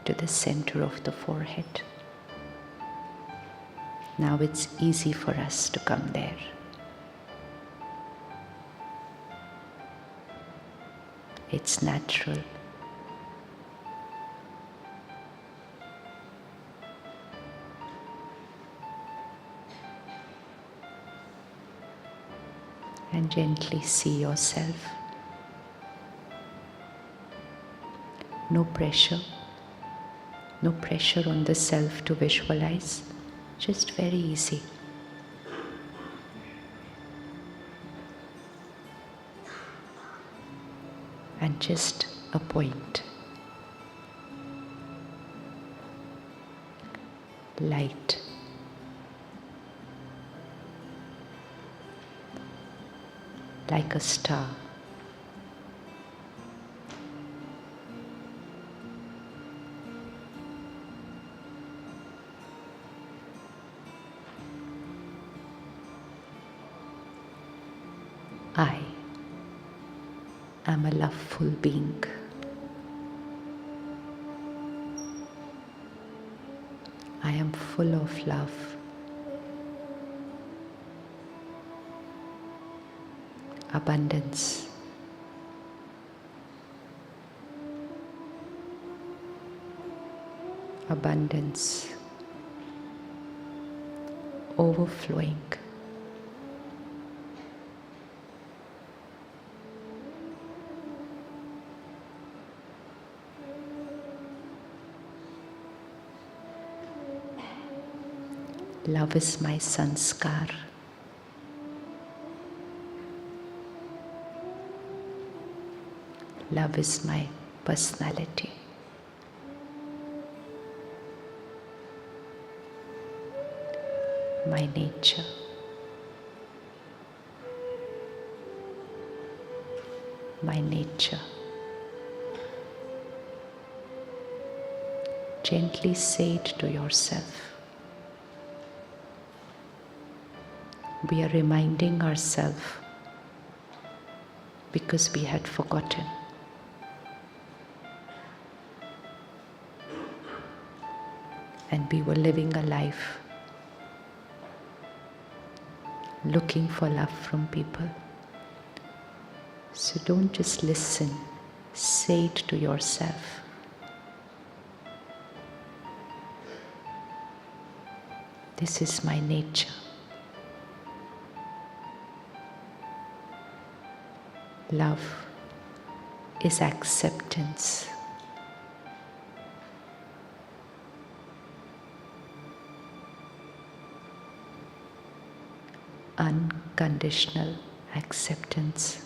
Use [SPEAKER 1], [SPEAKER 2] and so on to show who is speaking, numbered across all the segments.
[SPEAKER 1] to the center of the forehead. Now it's easy for us to come there. It's natural. And gently see yourself. No pressure on the self to visualize, just very easy. And just a point. Light. Like a star. I am a loveful being. I am full of love. Abundance. Abundance. Overflowing. Love is my sanskar. Love is my personality. My nature. My nature. Gently say it to yourself. We are reminding ourselves because we had forgotten. And we were living a life looking for love from people. So don't just listen, say it to yourself. This is my nature. Love is acceptance. Unconditional acceptance.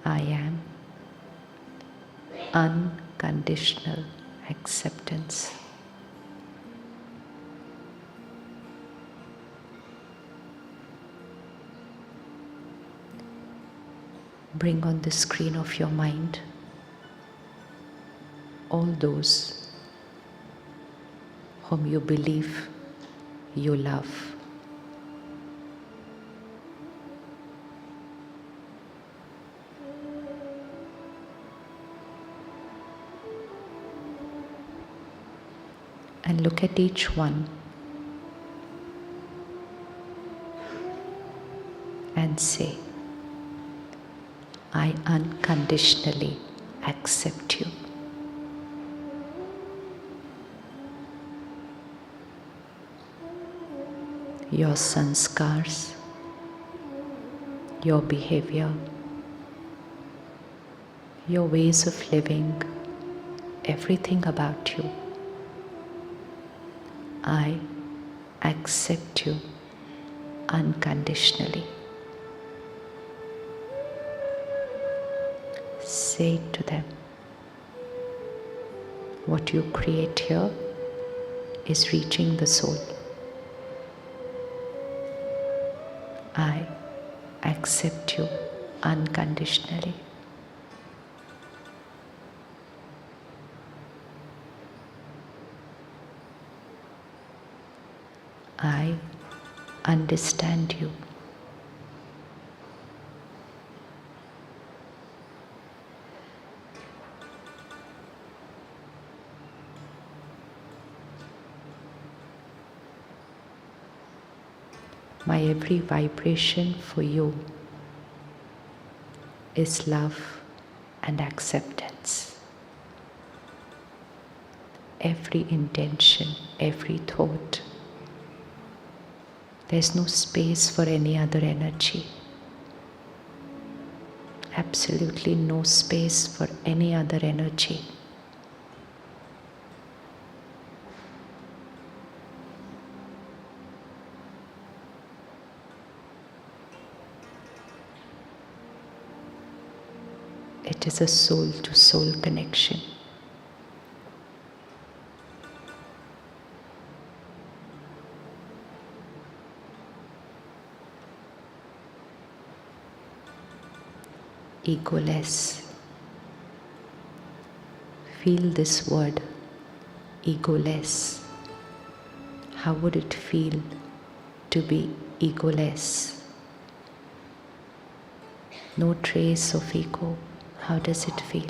[SPEAKER 1] I am unconditional acceptance. Bring on the screen of your mind all those whom you believe you love. And look at each one and say, I unconditionally accept you. Your sanskars, your behavior, your ways of living, everything about you. I accept you unconditionally. Say it to them. What you create here is reaching the soul. I accept you unconditionally. I understand you. My every vibration for you is love and acceptance. Every intention, every thought, there's no space for any other energy. Absolutely no space for any other energy. It is a soul-to-soul connection. Egoless. Feel this word, egoless. How would it feel to be egoless? No trace of ego. How does it feel?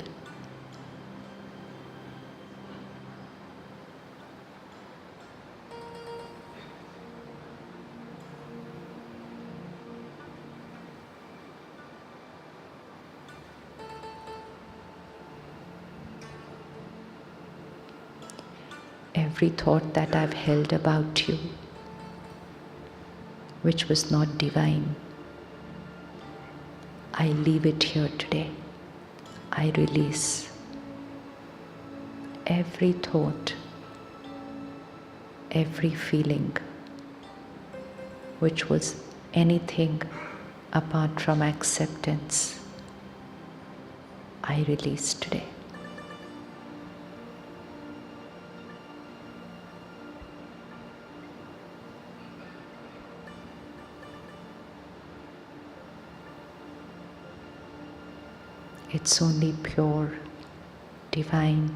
[SPEAKER 1] Every thought that I've held about you, which was not divine, I leave it here today. I release every thought, every feeling, which was anything apart from acceptance. I release today. It's only pure, divine,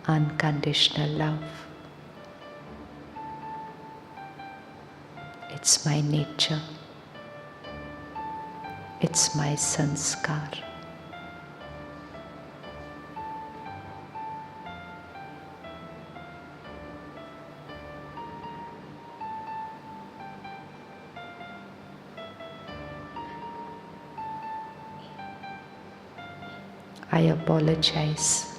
[SPEAKER 1] unconditional love. It's my nature. It's my sanskar. I apologize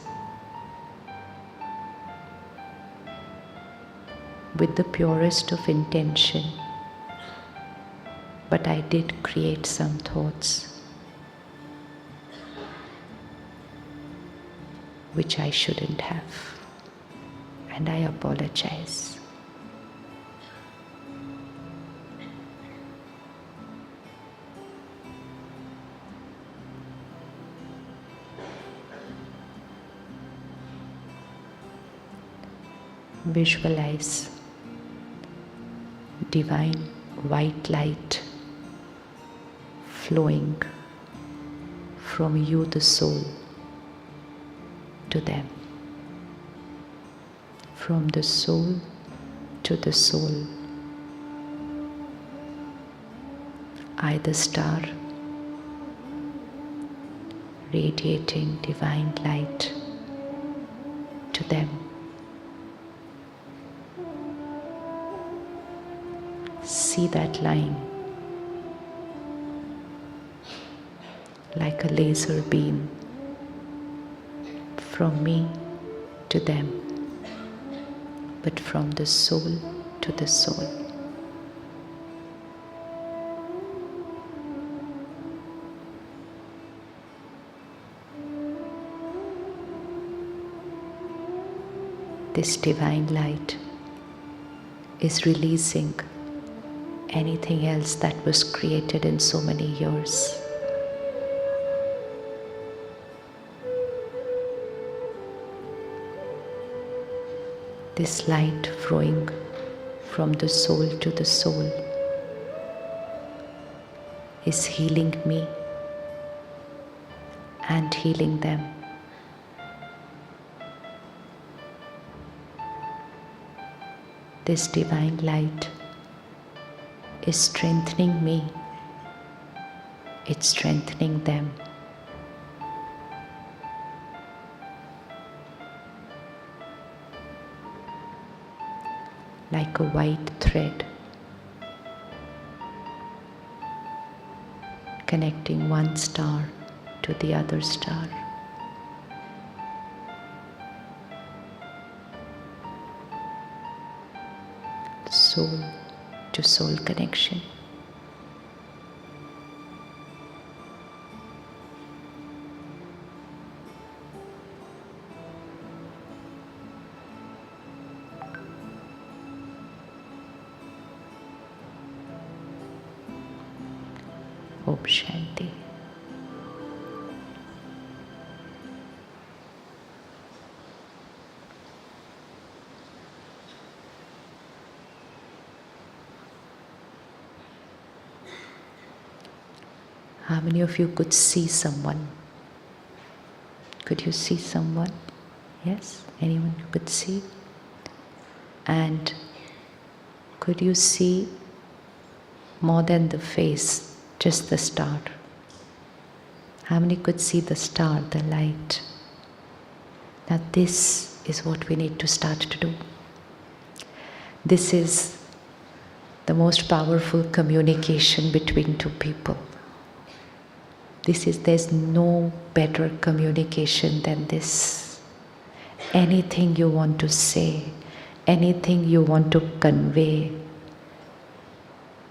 [SPEAKER 1] with the purest of intention, but I did create some thoughts which I shouldn't have, and I apologize. Visualize divine white light flowing from you, the soul, to them. From the soul to the soul. I, the star, radiating divine light to them. See that line like a laser beam from me to them, but from the soul to the soul. This divine light is releasing anything else that was created in so many years. This light flowing from the soul to the soul is healing me and healing them. This divine light is strengthening me, it's strengthening them. Like a white thread connecting one star to the other star. Soul to soul connection. Om Shanti. How many of you could see someone? Could you see someone? Yes? Anyone who could see? And could you see more than the face, just the star? How many could see the star, the light? Now this is what we need to start to do. This is the most powerful communication between two people. There's no better communication than this. Anything you want to say, anything you want to convey.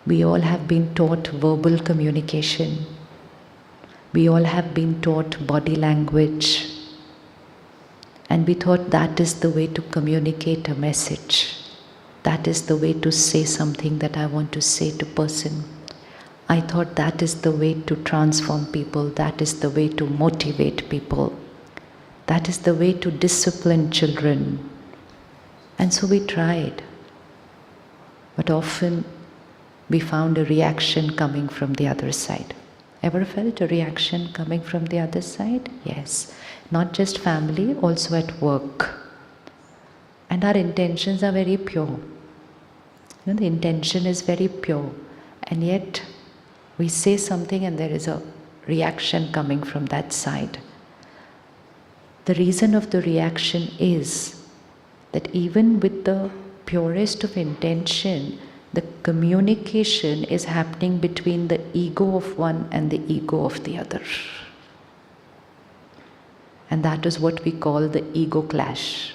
[SPEAKER 1] We all have been taught verbal communication. We all have been taught body language. And we thought that is the way to communicate a message. That is the way to say something that I want to say to person. I thought that is the way to transform people. That is the way to motivate people. That is the way to discipline children. And so we tried. But often we found a reaction coming from the other side. Ever felt a reaction coming from the other side? Yes. Not just family, also at work. And our intentions are very pure. The intention is very pure. And yet we say something and there is a reaction coming from that side. The reason of the reaction is that even with the purest of intention, the communication is happening between the ego of one and the ego of the other. And that is what we call the ego clash.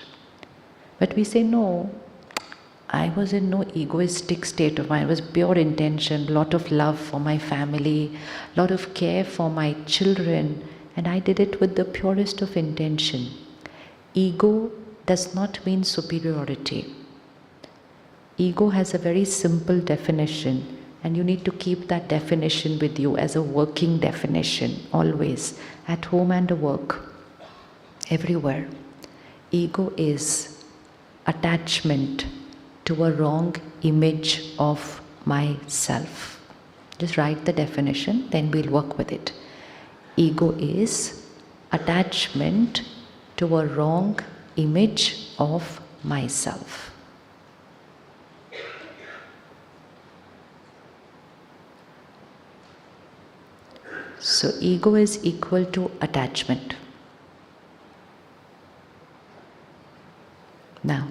[SPEAKER 1] But we say, no, I was in no egoistic state of mind. It was pure intention, lot of love for my family, lot of care for my children, and I did it with the purest of intention. Ego does not mean superiority. Ego has a very simple definition, and you need to keep that definition with you as a working definition, always, at home and at work, everywhere. Ego is attachment to a wrong image of myself. Just write the definition, then we'll work with it. Ego is attachment to a wrong image of myself. So ego is equal to attachment. Now,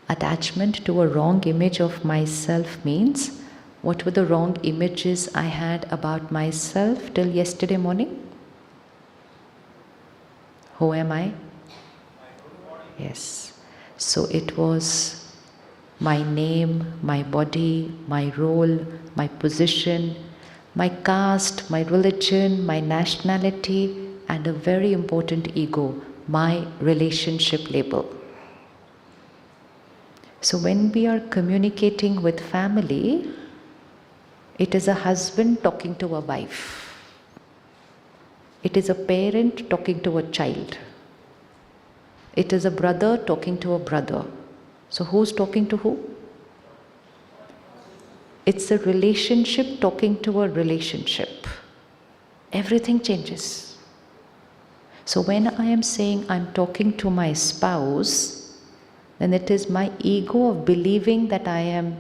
[SPEAKER 1] attachment to a wrong image of myself means, what were the wrong images I had about myself till yesterday morning? Who am I? Yes. So it was my name, my body, my role, my position, my caste, my religion, my nationality, and a very important ego, my relationship label. So when we are communicating with family, it is a husband talking to a wife. It is a parent talking to a child. It is a brother talking to a brother. So who's talking to who? It's a relationship talking to a relationship. Everything changes. So when I am saying I'm talking to my spouse, then it is my ego of believing that I am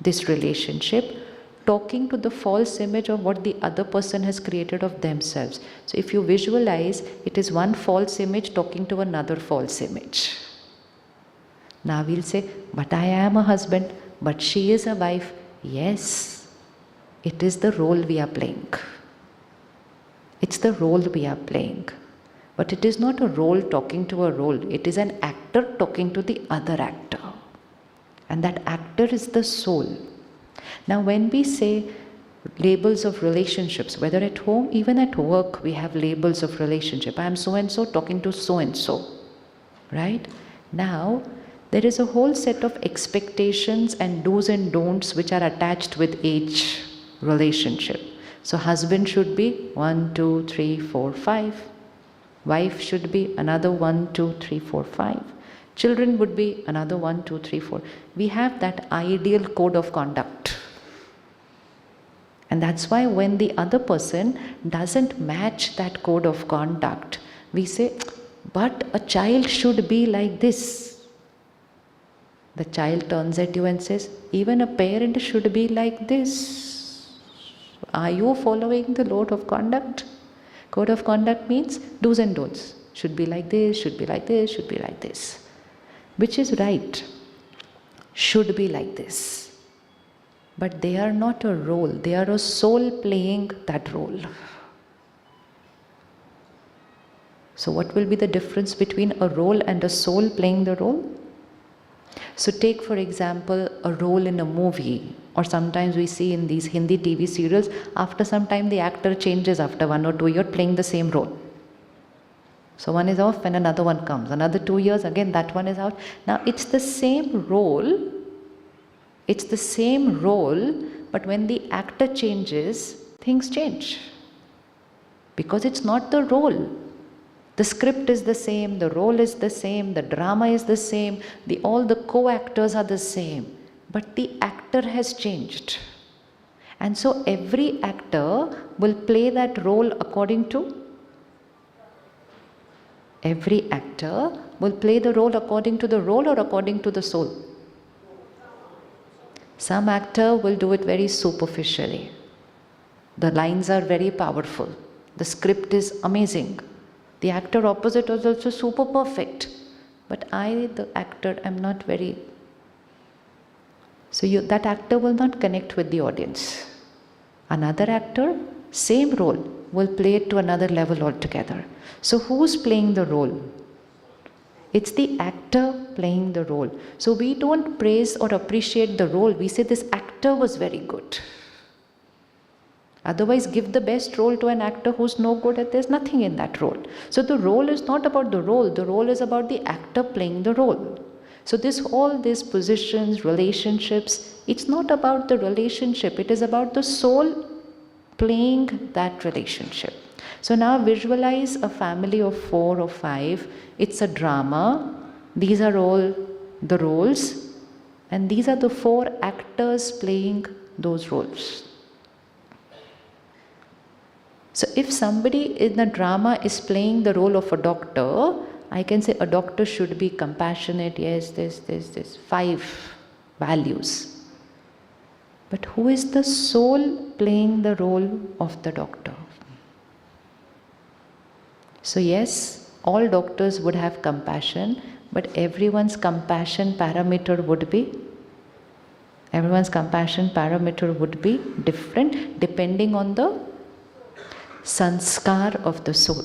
[SPEAKER 1] this relationship, talking to the false image of what the other person has created of themselves. So if you visualize, it is one false image talking to another false image. Now we'll say, but I am a husband, but she is a wife. Yes, it is the role we are playing. It's the role we are playing. But it is not a role talking to a role. It is an actor talking to the other actor. And that actor is the soul. Now when we say labels of relationships, whether at home, even at work, we have labels of relationship. I am so-and-so talking to so-and-so. Right? Now, there is a whole set of expectations and do's and don'ts which are attached with each relationship. So husband should be 1, 2, 3, 4, 5. Wife should be another 1, 2, 3, 4, 5. Children would be another 1, 2, 3, 4. We have that ideal code of conduct. And that's why when the other person doesn't match that code of conduct, we say, but a child should be like this. The child turns at you and says, even a parent should be like this. Are you following the code of conduct? Code of conduct means do's and don'ts. Should be like this, should be like this, should be like this. Which is right. Should be like this. But they are not a role. They are a soul playing that role. So what will be the difference between a role and a soul playing the role? So take for example a role in a movie, or sometimes we see in these Hindi TV serials, after some time the actor changes after 1 or 2 years playing the same role. So one is off and another one comes. Another 2 years, again that one is out. Now it's the same role. It's the same role, but when the actor changes, things change. Because it's not the role. The script is the same, the role is the same, the drama is the same, all the co-actors are the same. But the actor has changed. And so every actor will play that role according to Every actor will play the role according to the role or according to the soul. Some actor will do it very superficially. The lines are very powerful. The script is amazing. The actor opposite is also super perfect. But I, the actor, am not very... So that actor will not connect with the audience. Another actor, same role, will play it to another level altogether. So who's playing the role? It's the actor playing the role. So we don't praise or appreciate the role. We say this actor was very good. Otherwise, give the best role to an actor who's no good at there's nothing in that role. So the role is not about the role is about the actor playing the role. So all these positions, relationships, it's not about the relationship, it is about the soul playing that relationship. So now visualize a family of 4 or 5. It's a drama. These are all the roles. And these are the 4 actors playing those roles. So if somebody in the drama is playing the role of a doctor, I can say a doctor should be compassionate, yes, this, 5 values. But who is the soul playing the role of the doctor? So yes, all doctors would have compassion, but everyone's compassion parameter would be different depending on the sanskar of the soul.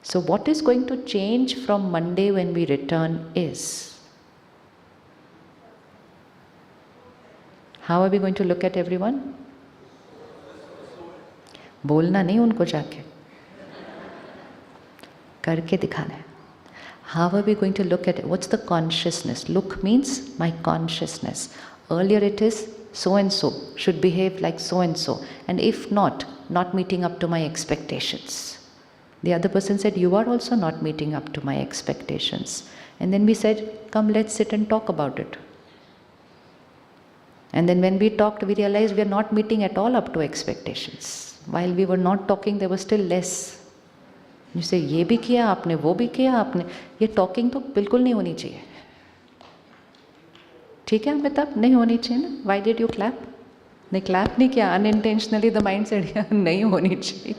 [SPEAKER 1] So what is going to change from Monday when we return is, how are we going to look at everyone? बोलना नहीं उनको जाके, करके दिखाना है. How are we going to look at it? What's the consciousness? Look means my consciousness. Earlier it is so and so should behave like so and so, and if not meeting up to my expectations. The other person said, you are also not meeting up to my expectations. And then we said, come, let's sit and talk about it. And then when we talked, we realized we are not meeting at all up to expectations. While we were not talking, there was still less. You say, ये भी किया आपने, वो भी किया आपने. ये talking तो बिल्कुल नहीं होनी चाहिए. ठीक है अमिताभ, नहीं होनी चाहिए ना? Why did you clap? नहीं clap नहीं किया, unintentionally the mind said, नहीं होनी चाहिए.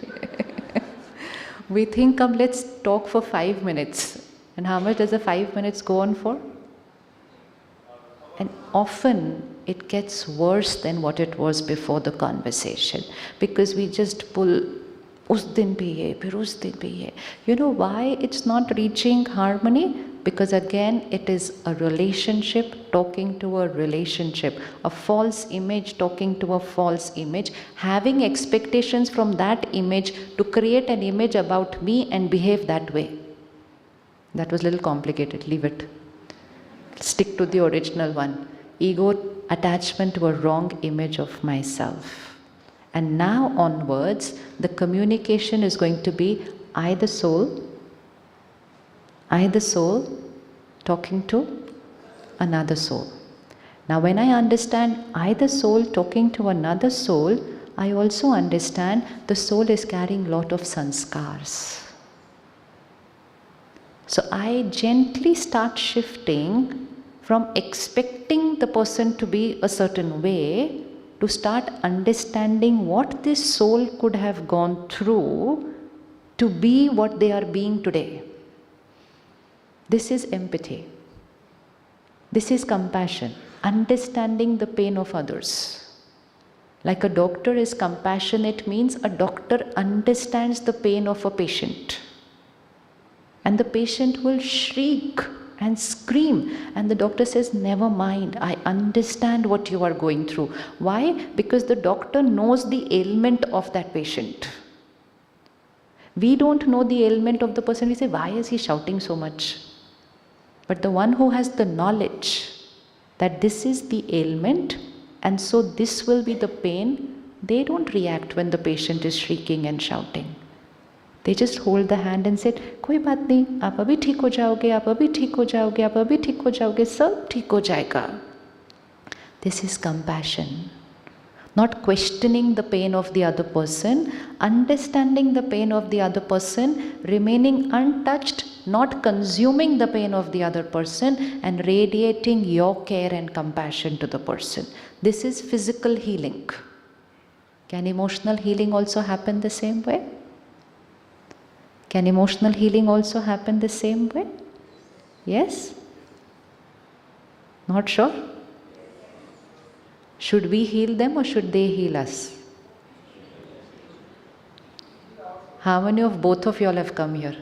[SPEAKER 1] We think, come, let's talk for 5 minutes. And how much does the 5 minutes go on for? And often it gets worse than what it was before the conversation, because we just pull उस दिन भी ये, फिर उस दिन भी ये. You know why it's not reaching harmony? Because again, it is a relationship talking to a relationship, a false image talking to a false image, having expectations from that image to create an image about me and behave that way. That was a little complicated, leave it. Stick to the original one. Ego attachment to a wrong image of myself. And now onwards, the communication is going to be I the soul talking to another soul. Now when I understand I the soul talking to another soul, I also understand the soul is carrying lot of sanskars. So I gently start shifting from expecting the person to be a certain way to start understanding what this soul could have gone through to be what they are being today. This is empathy. This is compassion, understanding the pain of others. Like a doctor is compassionate means a doctor understands the pain of a patient. And the patient will shriek and scream, and the doctor says, never mind, I understand what you are going through. Why? Because the doctor knows the ailment of that patient. We don't know the ailment of the person. We say, why is he shouting so much? But the one who has the knowledge that this is the ailment and so this will be the pain, they don't react when the patient is shrieking and shouting. They just hold the hand and say, कोई बात नहीं, आप अभी ठीक हो जाओगे, आप अभी ठीक हो जाओगे, आप अभी ठीक हो जाओगे, सब ठीक हो जाएगा. This is compassion. Not questioning the pain of the other person, understanding the pain of the other person, remaining untouched, not consuming the pain of the other person, and radiating your care and compassion to the person. This is physical healing. Can emotional healing also happen the same way? Can emotional healing also happen the same way? Yes? Not sure? Should we heal them or should they heal us? How many of both of you all have come here?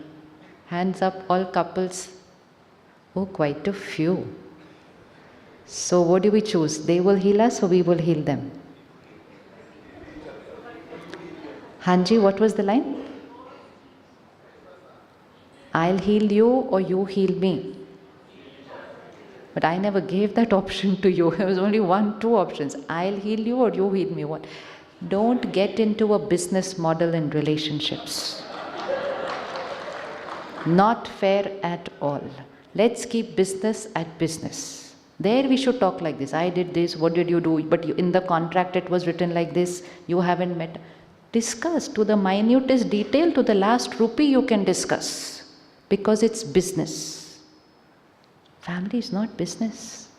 [SPEAKER 1] Hands up, all couples. Oh, quite a few. So what do we choose? They will heal us or we will heal them? Hanji, what was the line? I'll heal you or you heal me. But I never gave that option to you. There was only two options. I'll heal you or you heal me. What? Don't get into a business model in relationships. Not fair at all. Let's keep business at business. There we should talk like this. I did this, what did you do? But in the contract it was written like this. You haven't met. Discuss to the minutest detail, to the last rupee you can discuss. Because it's business. Family is not business.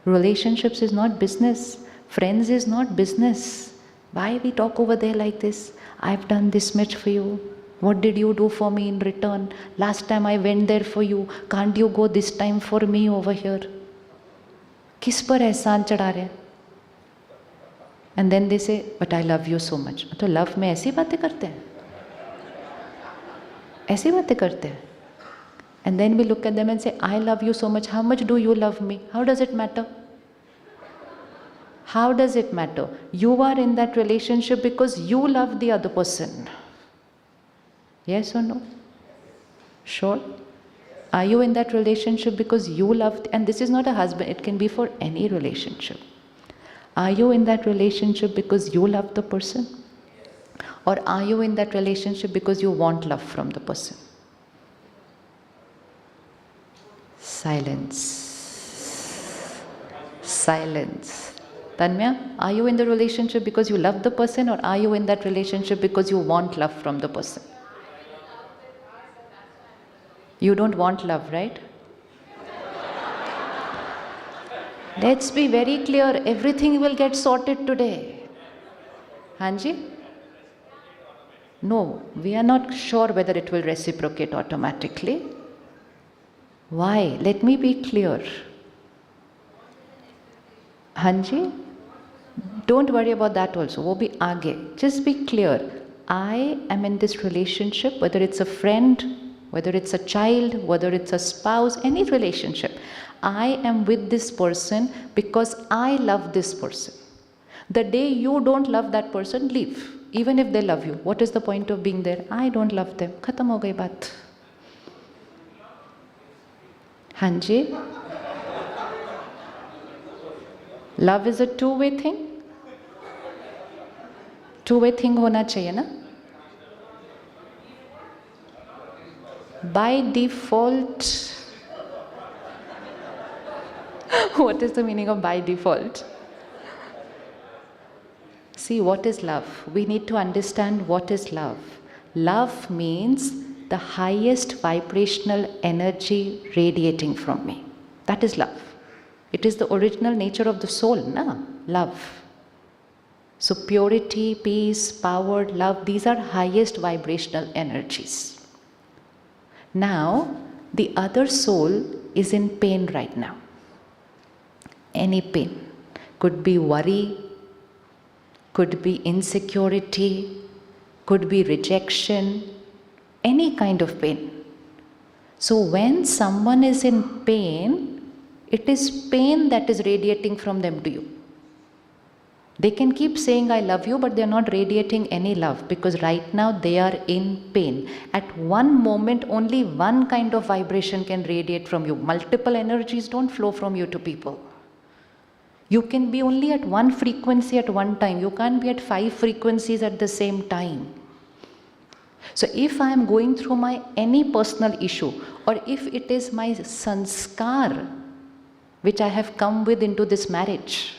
[SPEAKER 1] Relationships is not business. Friends is not business. Why we talk over there like this? I've done this much for you. What did you do for me in return? Last time I went there for you. Can't you go this time for me over here? किस पर एहसान चढ़ा रहे? And then they say, but I love you so much. तो love में ऐसी बातें करते हैं? ऐसी बातें करते हैं? And then we look at them and say, I love you so much. How much do you love me? How does it matter? How does it matter? You are in that relationship because you love the other person. Yes or no? Sure? Are you in that relationship because you love, and this is not a husband, it can be for any relationship. Are you in that relationship because you love the person? Or are you in that relationship because you want love from the person? Silence. Silence. Tanmya, are you in the relationship because you love the person, or are you in that relationship because you want love from the person? You don't want love, right? Let's be very clear, everything will get sorted today. Hanji? No, we are not sure whether it will reciprocate automatically. Why? Let me be clear. Hanji? Don't worry about that also. वो भी आगे. Just be clear. I am in this relationship, whether it's a friend, whether it's a child, whether it's a spouse, any relationship. I am with this person because I love this person. The day you don't love that person, leave. Even if they love you. What is the point of being there? I don't love them. Khatam ho gayi baat. Hanji? Love is a two-way thing. Two-way thing होना चाहिए ना? By default, what is the meaning of by default? See, what is love? We need to understand what is love. Love means the highest vibrational energy radiating from me. That is love. It is the original nature of the soul, na? Love. So purity, peace, power, love, these are highest vibrational energies. Now, the other soul is in pain right now. Any pain. Could be worry, could be insecurity, could be rejection, any kind of pain. So when someone is in pain, it is pain that is radiating from them to you. They can keep saying I love you, but they are not radiating any love because right now they are in pain. At one moment, only one kind of vibration can radiate from you. Multiple energies don't flow from you to people. You can be only at one frequency at one time. You can't be at 5 frequencies at the same time. So if I am going through my any personal issue, or if it is my sanskar which I have come with into this marriage,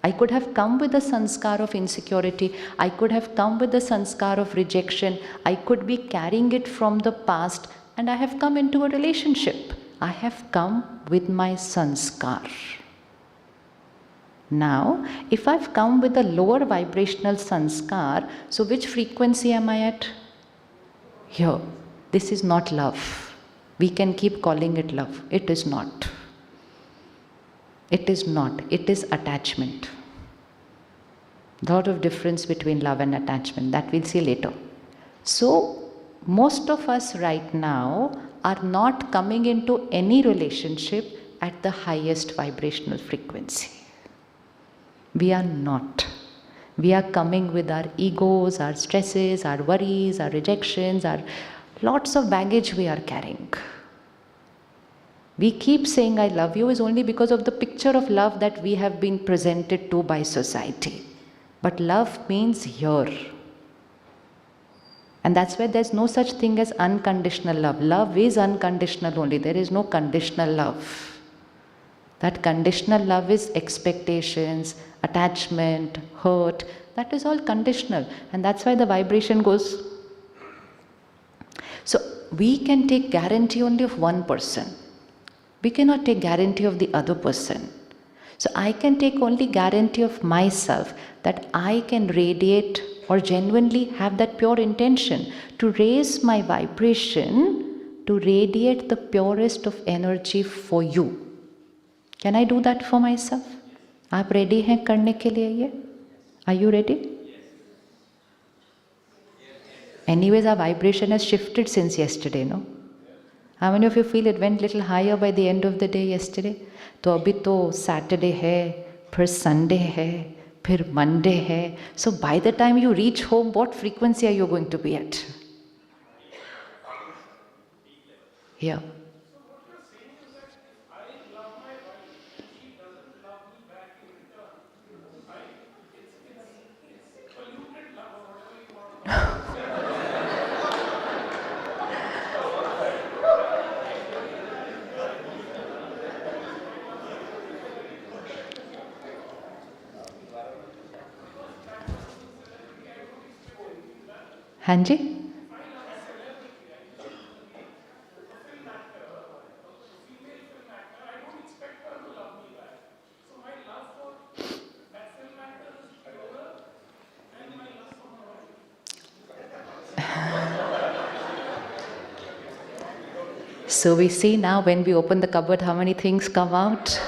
[SPEAKER 1] I could have come with a sanskar of insecurity, I could have come with a sanskar of rejection, I could be carrying it from the past, and I have come into a relationship. I have come with my sanskar. Now, if I've come with a lower vibrational sanskar, so which frequency am I at? Here. This is not love. We can keep calling it love. It is not. It is not. It is attachment. Lot of difference between love and attachment. That we'll see later. So, most of us right now are not coming into any relationship at the highest vibrational frequency. We are not. We are coming with our egos, our stresses, our worries, our rejections, our lots of baggage we are carrying. We keep saying I love you is only because of the picture of love that we have been presented to by society. But love means here. And that's why there's no such thing as unconditional love. Love is unconditional only. There is no conditional love. That conditional love is expectations, attachment, hurt. That is all conditional. And that's why the vibration goes. So we can take guarantee only of one person. We cannot take guarantee of the other person. So I can take only guarantee of myself that I can radiate or genuinely have that pure intention to raise my vibration to radiate the purest of energy for you. Can I do that for myself? आप ready हैं करने के लिए ये? Are you ready? Anyways, our vibration has shifted since yesterday, no? How many of you feel it went little higher by the end of the day yesterday? तो अभी तो Saturday है, फिर Sunday है, फिर Monday है. So by the time you reach home, what frequency are you going to be at? Yeah. हाँ जी So we see now when we open the cupboard how many things come out.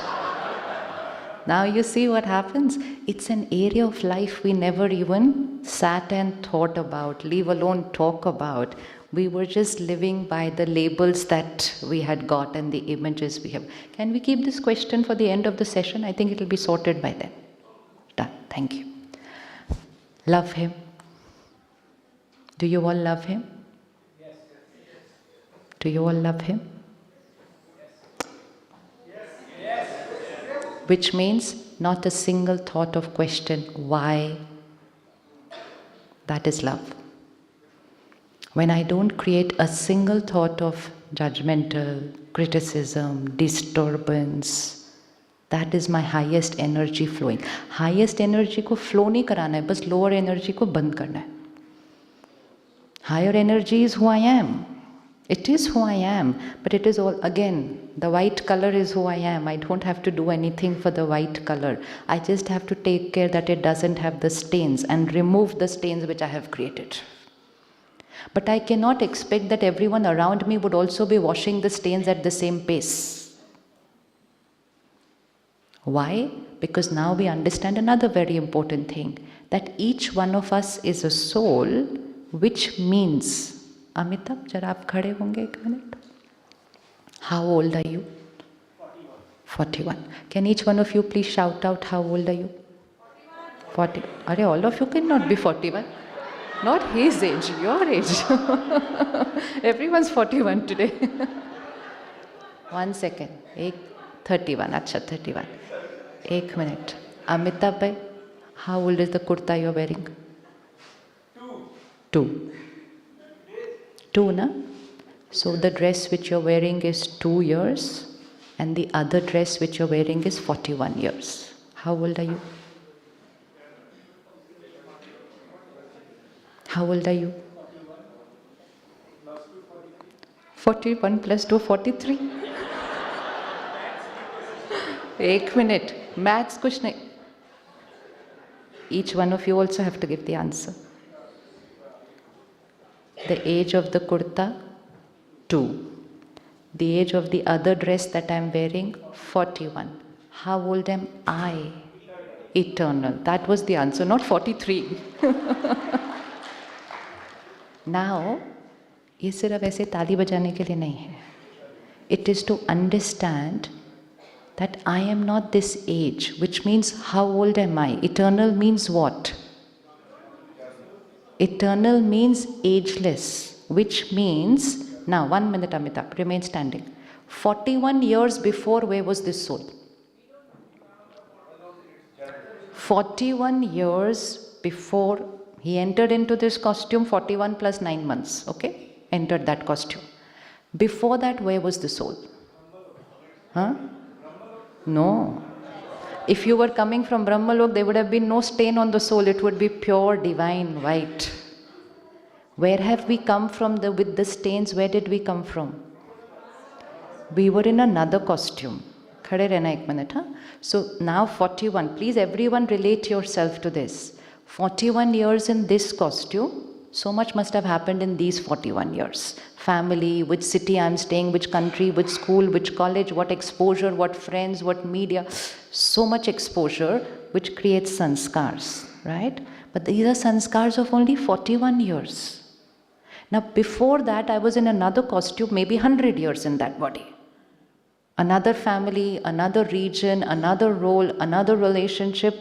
[SPEAKER 1] Now you see what happens? It's an area of life we never even sat and thought about, leave alone talk about. We were just living by the labels that we had got and the images we have. Can we keep this question for the end of the session? I think it will be sorted by then. Done. Thank you. Love him. Do you all love him? Yes. Do you all love him? Yes. Which means not a single thought of question, why? That is love. When I don't create a single thought of judgmental, criticism, disturbance, that is my highest energy flowing. Highest energy को flow नहीं कराना है, बस lower energy को बंद करना है. Higher energy is who I am. It is who I am, but it is all, again, the white color is who I am. I don't have to do anything for the white color. I just have to take care that it doesn't have the stains and remove the stains which I have created. But I cannot expect that everyone around me would also be washing the stains at the same pace. Why? Because now we understand another very important thing, that each one of us is a soul, which means, Amitabh, जरा आप खड़े होंगे एक minute. How old are you? 41. Can each one of you please shout out how old are you? 40. Are all of you cannot be 41. Not his age, your age. Everyone's 41 today. 1 second. 31. Acha, 31. 1 minute. Amitabh bhai, how old is the kurta you're wearing? 2. 2, na? So the dress which you're wearing is 2 years and the other dress which you're wearing is 41 years. How old are you? How old are you? 41 plus 2, 43. 1 minute. Maths kuch nahi. Each one of you also have to give the answer. The age of the kurta, 2. The age of the other dress that I am wearing, 41. How old am I? Eternal. That was the answer, not 43. Now, ये सिर्फ ऐसे ताली बजाने के लिए नहीं है. It is to understand that I am not this age, which means how old am I? Eternal means what? Eternal means ageless, which means, now 1 minute Amitabh, remain standing. 41 years before, where was this soul? 41 years before he entered into this costume, 41 plus 9 months, okay? Entered that costume. Before that, where was the soul? Huh? No. If you were coming from Brahmalok, there would have been no stain on the soul. It would be pure, divine, white. Where have we come from with the stains? Where did we come from? We were in another costume. Khade rehna 1 minute, huh? So now 41. Please everyone relate yourself to this. 41 years in this costume. So much must have happened in these 41 years. Family, which city I'm staying, which country, which school, which college, what exposure, what friends, what media. So much exposure which creates sanskars, right? But these are sanskars of only 41 years. Now before that I was in another costume, maybe 100 years in that body. Another family, another region, another role, another relationship.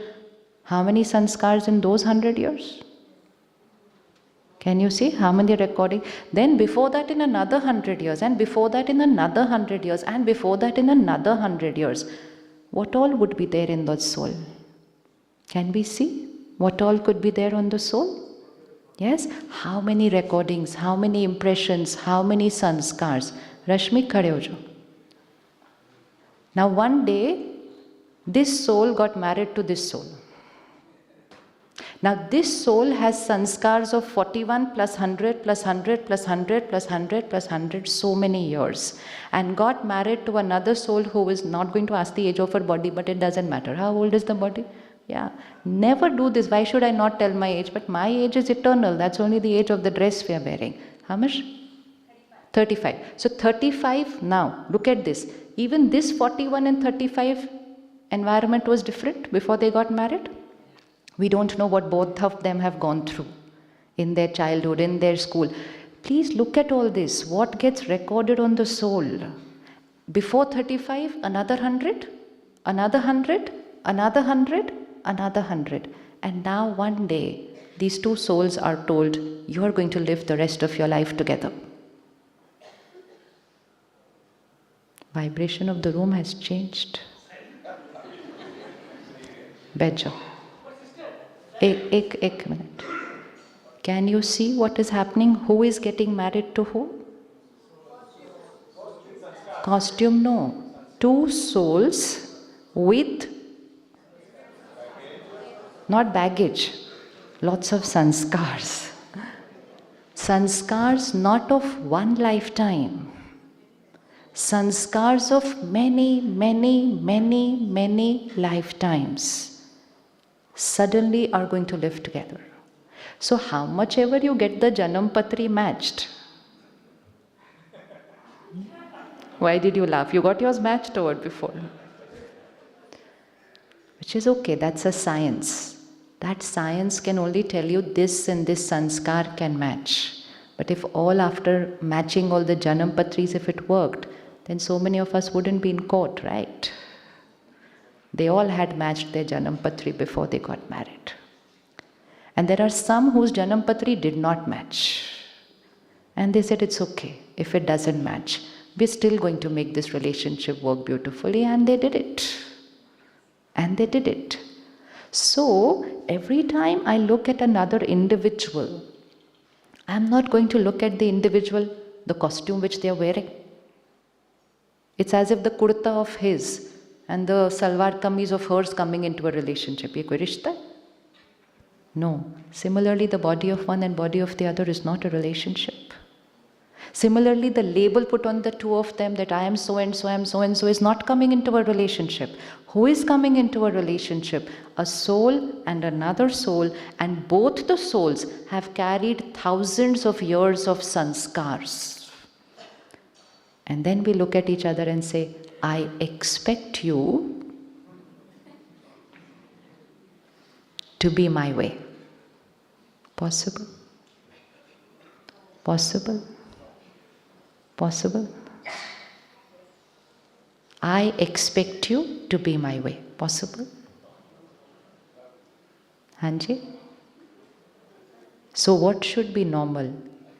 [SPEAKER 1] How many sanskars in those 100 years? Can you see how many recording? Then before that in another 100 years, and before that in another 100 years, and before that in another 100 years. What all would be there in the soul? Can we see what all could be there on the soul? Yes? How many recordings, how many impressions, how many sanskars? Rashmi, khade ho jao. Now one day, this soul got married to this soul. Now this soul has sanskars of 41 plus 100 plus 100 plus 100 plus 100 plus 100, so many years. And got married to another soul who is not going to ask the age of her body, but it doesn't matter. How old is the body? Yeah. Never do this. Why should I not tell my age? But my age is eternal. That's only the age of the dress we are wearing. How much? 35. So 35 now. Look at this. Even this 41 and 35 environment was different before they got married? We don't know what both of them have gone through in their childhood, in their school. Please look at all this. What gets recorded on the soul? Before 35, another 100, another 100, another 100, another 100. And now one day, these two souls are told, you are going to live the rest of your life together. Vibration of the room has changed. Bejo. Ek minute. Can you see what is happening? Who is getting married to who? Costume, no. Two souls with, not baggage, lots of sanskars. Sanskars not of one lifetime. Sanskars of many, many, many, many lifetimes suddenly are going to live together. So how much ever you get the Janam Patri matched. Why did you laugh? You got yours matched over before. Which is okay, that's a science. That science can only tell you this and this sanskar can match. But if all after matching all the Janam Patris, if it worked, then so many of us wouldn't be in court, right? They all had matched their Janam Patri before they got married. And there are some whose Janam Patri did not match. And they said it's okay if it doesn't match. We're still going to make this relationship work beautifully, and they did it. And they did it. So, every time I look at another individual, I'm not going to look at the individual, the costume which they are wearing. It's as if the kurta of his and the salwar kameez of hers coming into a relationship. Ye koi rishta hai? No. Similarly, the body of one and body of the other is not a relationship. Similarly, the label put on the two of them that I am so and so, I am so and so is not coming into a relationship. Who is coming into a relationship? A soul and another soul, and both the souls have carried thousands of years of sanskars. And then we look at each other and say, I expect you to be my way. Possible? Possible? Possible? I expect you to be my way. Possible? Hanji? So what should be normal?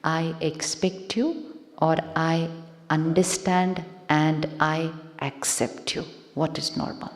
[SPEAKER 1] I expect you, or I understand and I accept you. What is normal?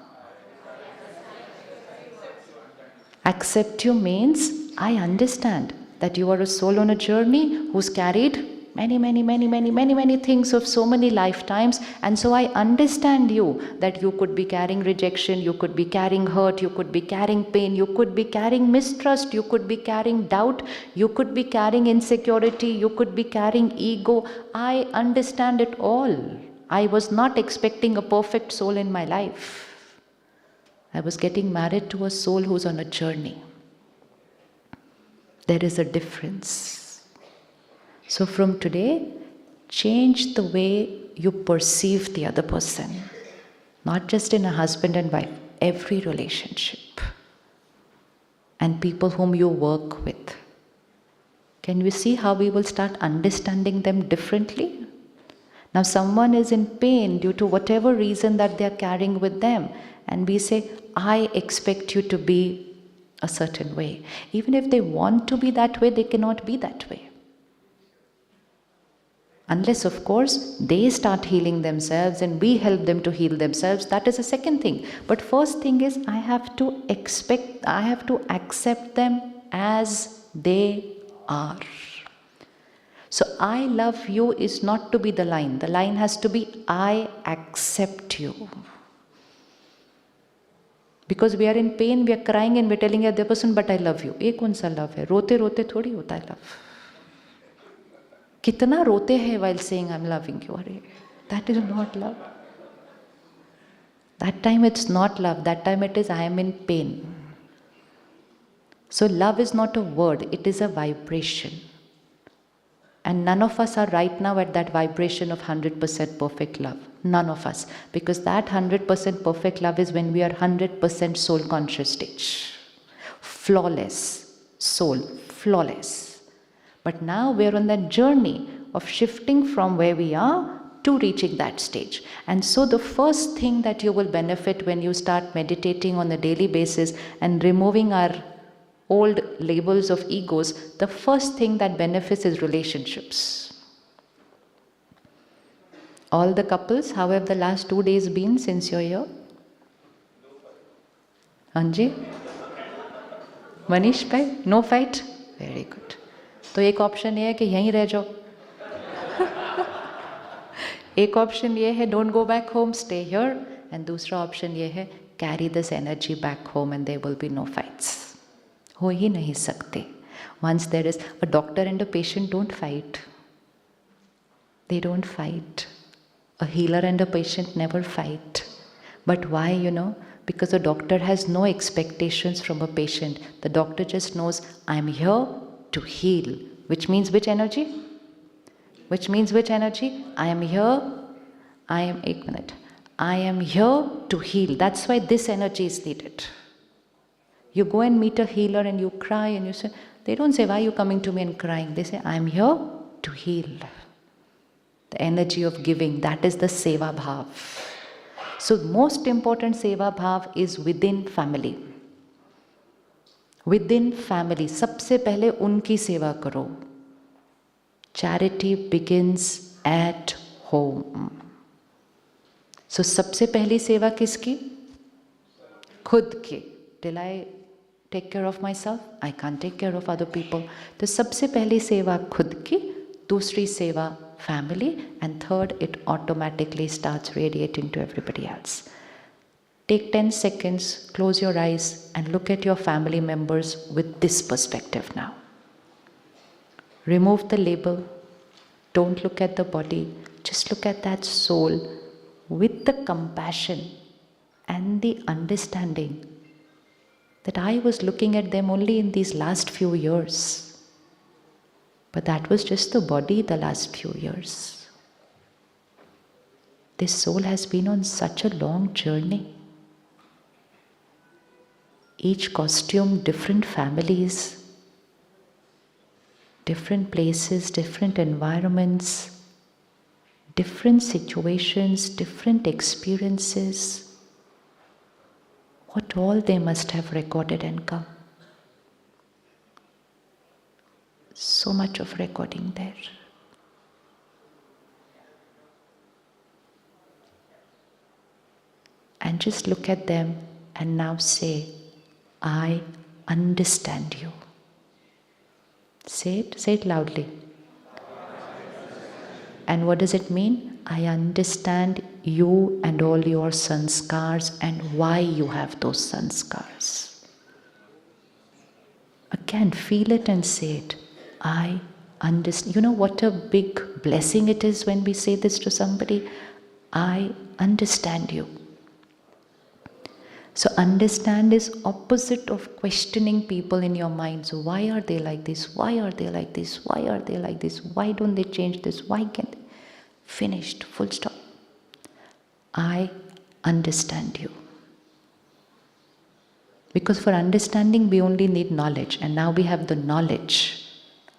[SPEAKER 1] Accept you means I understand that you are a soul on a journey who's carried many things of so many lifetimes, and so I understand you that you could be carrying rejection, you could be carrying hurt, you could be carrying pain, you could be carrying mistrust, you could be carrying doubt, you could be carrying insecurity, you could be carrying ego. I understand it all. I was not expecting a perfect soul in my life. I was getting married to a soul who's on a journey. There is a difference. So from today, change the way you perceive the other person. Not just in a husband and wife, every relationship. And people whom you work with. Can we see how we will start understanding them differently? Now someone is in pain due to whatever reason that they are carrying with them. And we say, I expect you to be a certain way. Even if they want to be that way, they cannot be that way. Unless, of course, they start healing themselves and we help them to heal themselves. That is the second thing. But first thing is, I have to accept them as they are. So, I love you is not to be the line. The line has to be, I accept you. Because we are in pain, we are crying and we are telling the other person, but I love you. ये कौन सा love है? रोते रोते थोड़ी होता है love. कितना रोते हैं while saying I'm loving you? अरे, that is not love. That time it's not love. That time it is I am in pain. So love is not a word. It is a vibration. And none of us are right now at that vibration of 100% perfect love. None of us. Because that 100% perfect love is when we are 100% soul conscious stage. Flawless soul, flawless. But now we are on that journey of shifting from where we are to reaching that stage. And so the first thing that you will benefit when you start meditating on a daily basis and removing our old labels of egos, the first thing that benefits is relationships. All the couples, how have the last 2 days been since you're here? Anji? Manish bhai? No fight? Very good. तो एक option ये है कि यहीं रह जाओ. एक option ये है don't go back home, stay here. And दूसरा ऑप्शन ये है carry this energy back home and there will be no fights. हो ही नहीं सकते. Once there is a doctor and a patient don't fight. They don't fight. A healer and a patient never fight. But why, Because the doctor has no expectations from a patient. The doctor just knows, I'm here to heal. Which means which energy? Which means which energy? I am here. I am here to heal. That's why this energy is needed. You go and meet a healer and you cry and you say, they don't say, why are you coming to me and crying? They say, I'm here to heal. The energy of giving, that is the seva bhav. So most important seva bhav is within family. Within family, सबसे पहले उनकी सेवा करो. Charity begins at home. So सबसे पहली सेवा किसकी? खुद की. Till I take care of myself, I can't take care of other people. तो सबसे पहली सेवा खुद की, दूसरी सेवा family, and third, it automatically starts radiating to everybody else. Take 10 seconds, close your eyes, and look at your family members with this perspective now. Remove the label. Don't look at the body. Just look at that soul with the compassion and the understanding that I was looking at them only in these last few years. But that was just the body the last few years. This soul has been on such a long journey. Each costume, different families, different places, different environments, different situations, different experiences. What all they must have recorded and come. So much of recording there. And just look at them and now say, I understand you. Say it loudly. And what does it mean? I understand you and all your sanskars and why you have those sanskars. Again, feel it and say it. I understand. You know what a big blessing it is when we say this to somebody? I understand you. So understand is opposite of questioning people in your mind. So why are they like this? Why are they like this? Why are they like this? Why don't they change this? Why can't they? Finished. Full stop. I understand you. Because for understanding we only need knowledge, and now we have the knowledge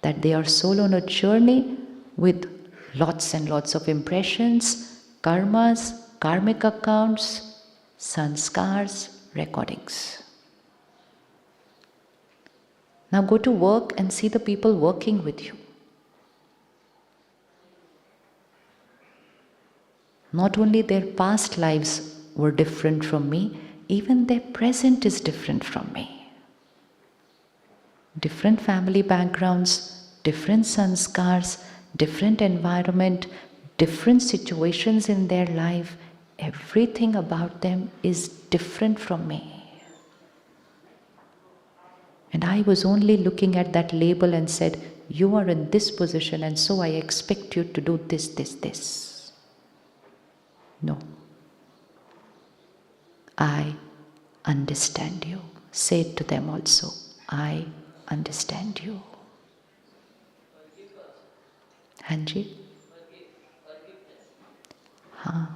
[SPEAKER 1] that they are soul on a journey with lots and lots of impressions, karmas, karmic accounts, sanskars, recordings. Now go to work and see the people working with you. Not only their past lives were different from me, even their present is different from me. Different family backgrounds, different sanskars, different environment, different situations in their life. Everything about them is different from me. And I was only looking at that label and said, you are in this position and so I expect you to do this, this, this. No. I understand you. Say it to them also. I understand you. Hanji?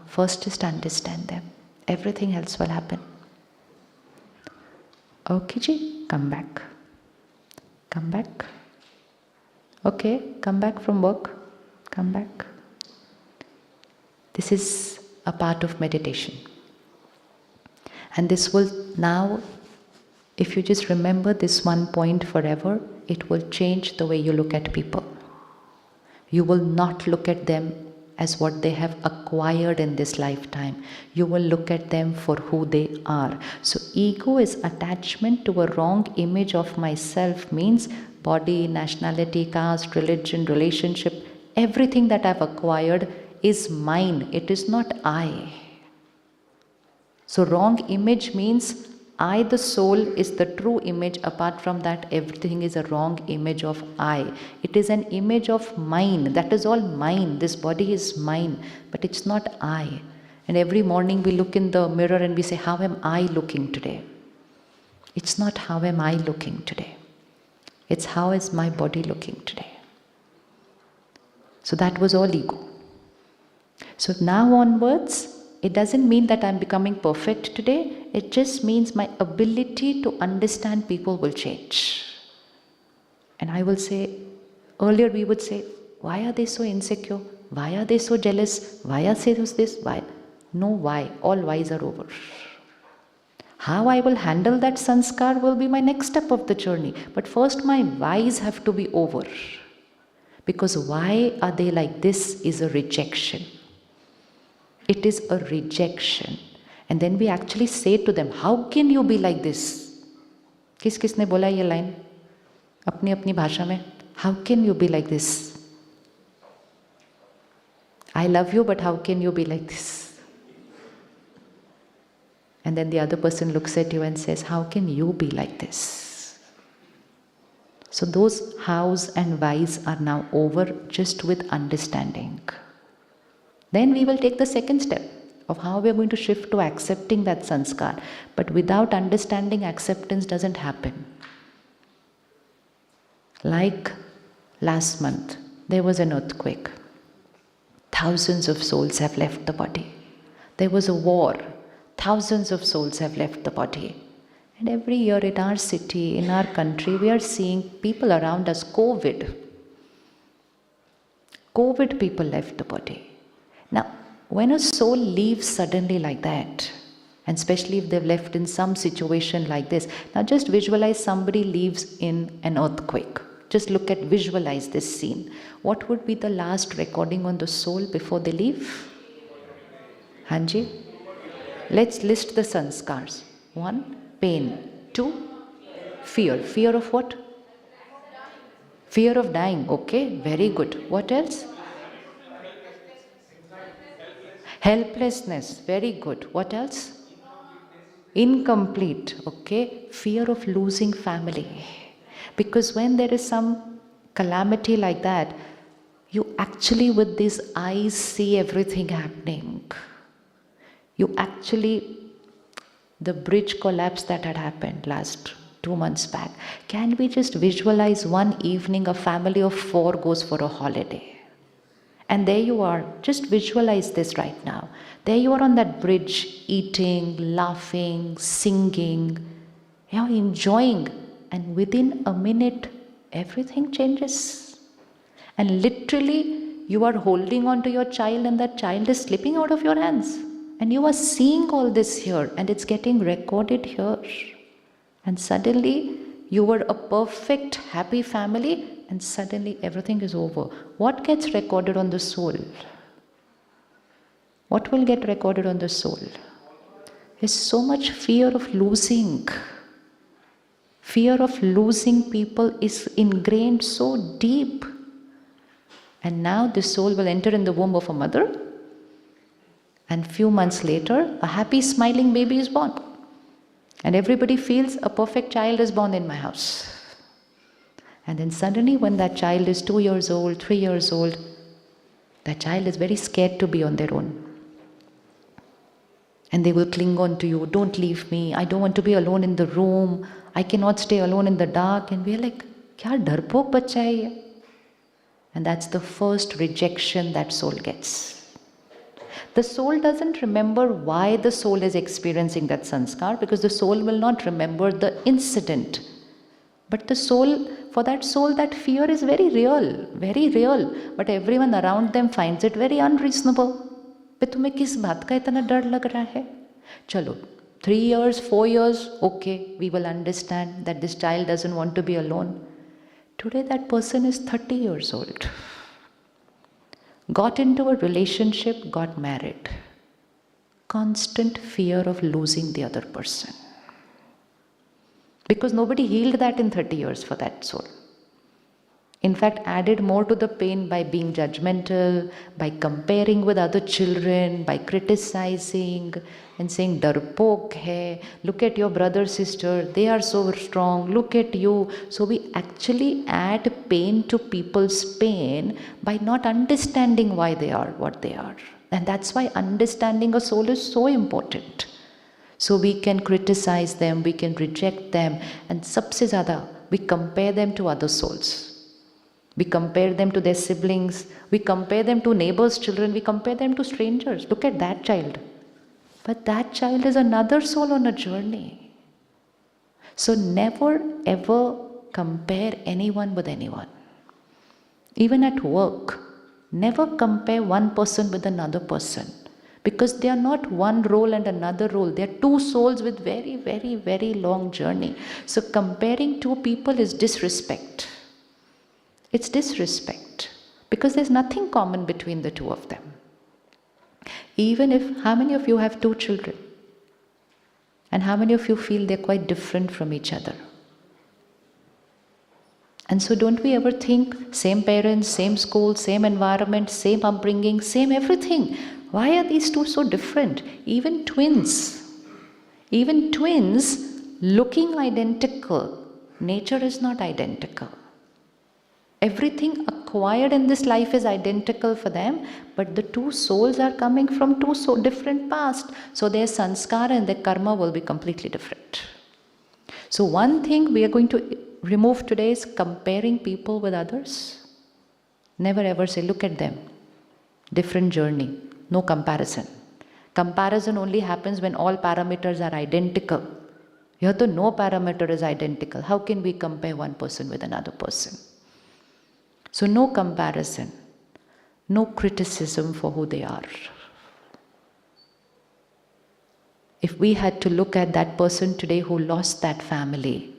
[SPEAKER 1] First just understand them. Everything else will happen. Okay ji, come back. Come back. Okay, come back from work. Come back. This is a part of meditation. And this will now, if you just remember this one point forever, it will change the way you look at people. You will not look at them as what they have acquired in this lifetime. You will look at them for who they are. So ego is attachment to a wrong image of myself, means body, nationality, caste, religion, relationship, everything that I've acquired is mine. It is not I. So wrong image means I, the soul, is the true image. Apart from that, everything is a wrong image of I. It is an image of mine. That is all mine. This body is mine, but it's not I. And every morning we look in the mirror and we say, how am I looking today? It's not how am I looking today. It's how is my body looking today. So that was all ego. So now onwards, it doesn't mean that I'm becoming perfect today. It just means my ability to understand people will change. And I will say, earlier we would say, why are they so insecure? Why are they so jealous? Why are they this? Why? No why. All whys are over. How I will handle that sanskar will be my next step of the journey. But first my whys have to be over. Because why are they like this is a rejection. It is a rejection. And then we actually say to them, how can you be like this? किसने बोला ये line? अपनी अपनी भाषा में. How can you be like this? I love you, but how can you be like this? And then the other person looks at you and says, how can you be like this? So those hows and whys are now over just with understanding. Then we will take the second step of how we are going to shift to accepting that sanskar. But without understanding, acceptance doesn't happen. Like last month, there was an earthquake. Thousands of souls have left the body. There was a war. Thousands of souls have left the body. And every year in our city, in our country, we are seeing people around us, COVID people left the body. Now, when a soul leaves suddenly like that, and especially if they've left in some situation like this, now just visualize somebody leaves in an earthquake. Just visualize this scene. What would be the last recording on the soul before they leave? Hanji? Let's list the sanskars. 1, pain. 2, fear. Fear of what? Fear of dying. Okay, very good. What else? Helplessness, very good. What else? Incomplete, okay. Fear of losing family. Because when there is some calamity like that, you actually with these eyes see everything happening. You actually, the bridge collapse that had happened last 2 months back. Can we just visualize one evening a family of 4 goes for a holiday? And there you are, just visualize this right now. There you are on that bridge, eating, laughing, singing, enjoying. And within a minute, everything changes. And literally, you are holding on to your child and that child is slipping out of your hands. And you are seeing all this here and it's getting recorded here. And suddenly, you were a perfect, happy family and suddenly everything is over. What gets recorded on the soul? What will get recorded on the soul? Is so much fear of losing. Fear of losing people is ingrained so deep. And now the soul will enter in the womb of a mother. And few months later, a happy smiling baby is born. And everybody feels a perfect child is born in my house. And then suddenly when that child is 2 years old, 3 years old, that child is very scared to be on their own. And they will cling on to you, don't leave me, I don't want to be alone in the room, I cannot stay alone in the dark. And we are like, kya darpok bachcha hai ye? And that's the first rejection that soul gets. The soul doesn't remember why the soul is experiencing that sanskar, because the soul will not remember the incident. But the soul, for that soul, that fear is very real, very real. But everyone around them finds it very unreasonable. पे तुम्हें किस बात का इतना डर लग रहा है? चलो, 3 years, 4 years, okay, we will understand that this child doesn't want to be alone. Today that person is 30 years old. Got into a relationship, got married. Constant fear of losing the other person. Because nobody healed that in 30 years for that soul. In fact, added more to the pain by being judgmental, by comparing with other children, by criticizing and saying, darpok hai, look at your brother, sister, they are so strong, look at you. So we actually add pain to people's pain by not understanding why they are what they are. And that's why understanding a soul is so important. So we can criticize them, we can reject them, and sabse zyada, we compare them to other souls. We compare them to their siblings, we compare them to neighbors' children, we compare them to strangers. Look at that child. But that child is another soul on a journey. So never ever compare anyone with anyone. Even at work, never compare one person with another person. Because they are not one role and another role. They are two souls with very, very, very long journey. So comparing two people is disrespect. It's disrespect. Because there's nothing common between the two of them. Even if, how many of you have 2 children? And how many of you feel they're quite different from each other? And so don't we ever think, same parents, same school, same environment, same upbringing, same everything. Why are these two so different? Even twins looking identical, nature is not identical. Everything acquired in this life is identical for them, but the two souls are coming from two so different past. So their sanskara and their karma will be completely different. So one thing we are going to remove today is comparing people with others. Never ever say, look at them. Different journey. No comparison. Comparison only happens when all parameters are identical. Here the no parameter is identical. How can we compare one person with another person? So no comparison, no criticism for who they are. If we had to look at that person today who lost that family,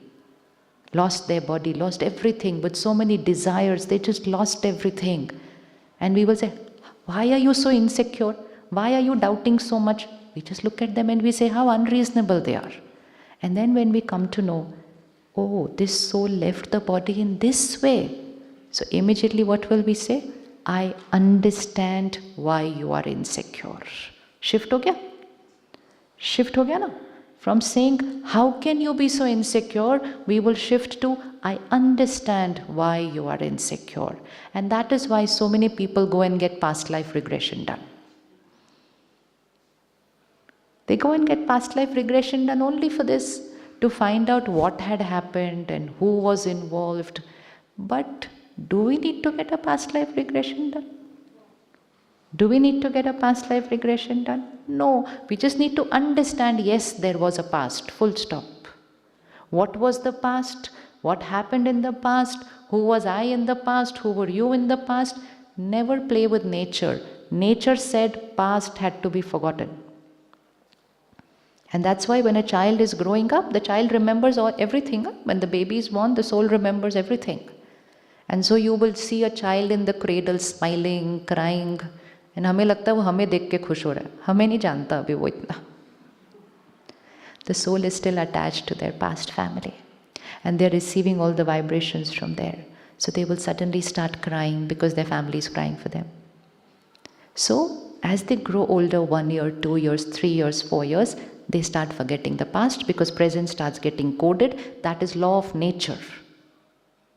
[SPEAKER 1] lost their body, lost everything with so many desires, they just lost everything. And we will say, why are you so insecure? Why are you doubting so much? We just look at them and we say how unreasonable they are. And then when we come to know, oh, this soul left the body in this way. So immediately what will we say? I understand why you are insecure. Shift ho gaya? Shift ho gaya na? From saying, how can you be so insecure? We will shift to, I understand why you are insecure. And that is why so many people go and get past life regression done. They go and get past life regression done only for this, to find out what had happened and who was involved. But do we need to get a past life regression done? Do we need to get a past life regression done? No, we just need to understand, yes, there was a past, full stop. What was the past? What happened in the past? Who was I in the past? Who were you in the past? Never play with nature. Nature said past had to be forgotten. And that's why when a child is growing up, the child remembers everything. When the baby is born, the soul remembers everything. And so you will see a child in the cradle smiling, crying. And हमें लगता है वो हमें देख के खुश हो रहा है. हमें नहीं जानता अभी वो इतना. The soul is still attached to their past family. And they're receiving all the vibrations from there. So they will suddenly start crying because their family is crying for them. So as they grow older, 1 year, 2 years, 3 years, 4 years, they start forgetting the past because present starts getting coded. That is law of nature.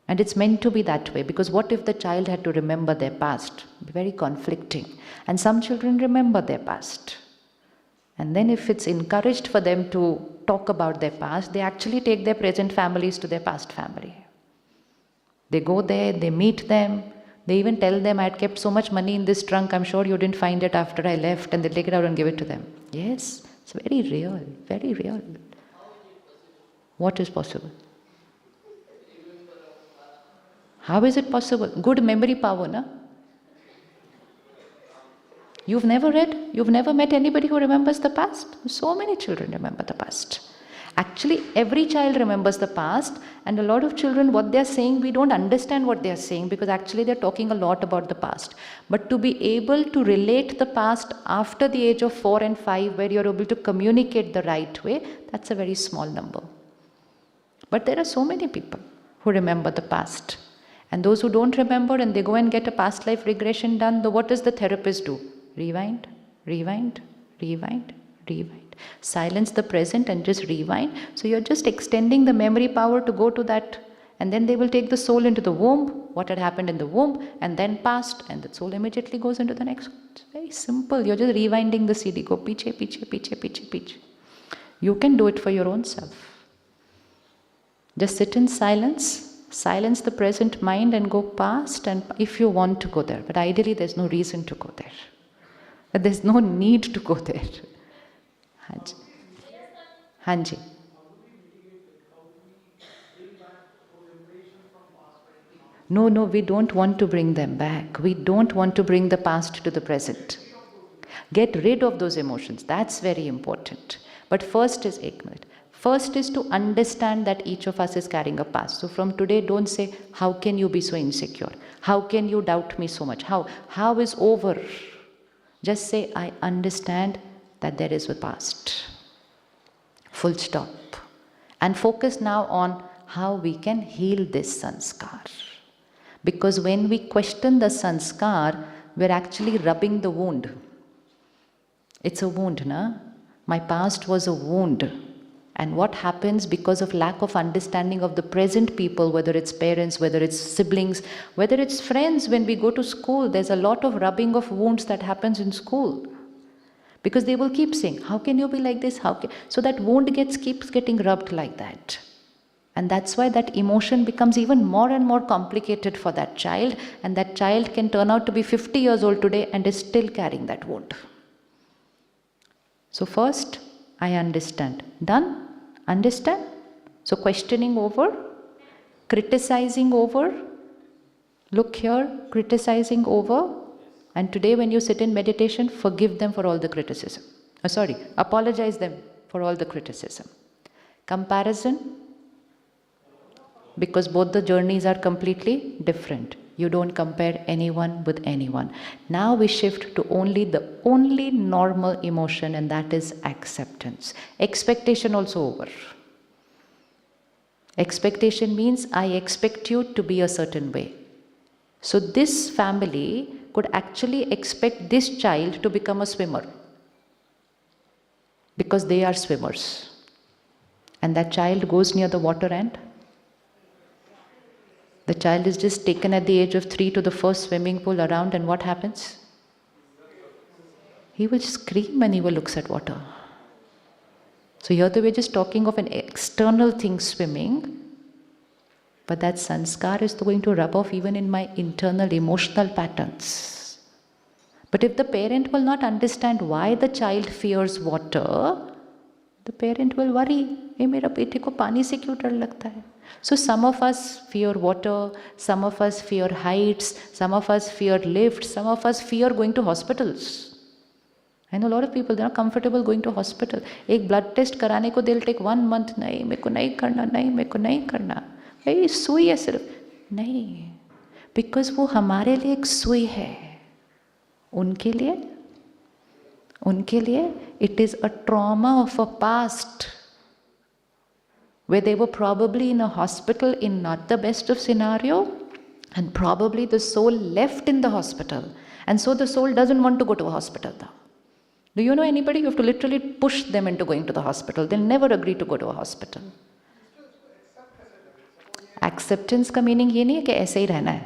[SPEAKER 1] And it's meant to be that way, because what if the child had to remember their past? Very conflicting. And some children remember their past. And then if it's encouraged for them to talk about their past, they actually take their present families to their past family. They go there, they meet them, They even tell them, I had kept so much money in this trunk, I'm sure you didn't find it after I left, and they take it out and give it to them. Yes, it's very real, very real. What is possible? How is it possible? Good memory power, na? You've never read? You've never met anybody who remembers the past? So many children remember the past. Actually, every child remembers the past, and a lot of children, what they're saying, we don't understand what they're saying, because actually they're talking a lot about the past. But to be able to relate the past after the age of 4 and 5, where you're able to communicate the right way, that's a very small number. But there are so many people who remember the past. And those who don't remember and they go and get a past life regression done, what does the therapist do? Rewind, rewind, rewind, rewind. Silence the present and just rewind. So you're just extending the memory power to go to that. And then they will take the soul into the womb, what had happened in the womb, and then past, and the soul immediately goes into the next one. It's very simple. You're just rewinding the CD. Go piche, piche, piche, piche, piche. You can do it for your own self. Just sit in silence, silence the present mind and go past, and if you want to go there. But ideally there's no reason to go there. But there's no need to go there. Hanji. Hanji. No, we don't want to bring them back. We don't want to bring the past to the present. Get rid of those emotions. That's very important. But first is First is to understand that each of us is carrying a past. So from today, don't say, how can you be so insecure? How can you doubt me so much? How is over? Just say, I understand that there is a past. Full stop. And focus now on how we can heal this sanskar. Because when we question the sanskar, we're actually rubbing the wound. It's a wound, na? My past was a wound. And what happens because of lack of understanding of the present people, whether it's parents, whether it's siblings, whether it's friends, when we go to school, there's a lot of rubbing of wounds that happens in school. Because they will keep saying, how can you be like this? So that wound keeps getting rubbed like that. And that's why that emotion becomes even more and more complicated for that child. And that child can turn out to be 50 years old today and is still carrying that wound. So first, I understand. Done? Understand? So questioning over, criticizing over, look here, criticizing over. And today when you sit in meditation, forgive them for all the criticism. Apologize them for all the criticism. Comparison, because both the journeys are completely different. You don't compare anyone with anyone. Now we shift to the only normal emotion, and that is acceptance. Expectation also over. Expectation means I expect you to be a certain way. So this family could actually expect this child to become a swimmer because they are swimmers. And that child goes near the water and the child is just taken at the age of 3 to the first swimming pool around, and what happens? He will scream when he looks at water. So here we're just talking of an external thing, swimming, but that sanskar is going to rub off even in my internal emotional patterns. But if the parent will not understand why the child fears water, the parent will worry. Hey, mera bete ko pani se kyun dar lagta hai? So some of us fear water, some of us fear heights, some of us fear lifts, some of us fear going to hospitals. I know a lot of people, they're not comfortable going to hospital. Ek blood test karane ko, they'll take 1 month. Nahi, meko nahi karna. Hey, sui hai sirf. Nahi. Because wo hamare liye ek sui hai. Unke liye, it is a trauma of a past, where they were probably in a hospital in not the best of scenario, and probably the soul left in the hospital. And so the soul doesn't want to go to a hospital now. Do you know anybody? You have to literally push them into going to the hospital. They'll never agree to go to a hospital. Acceptance का meaning ये नहीं है कि ऐसे ही रहना है.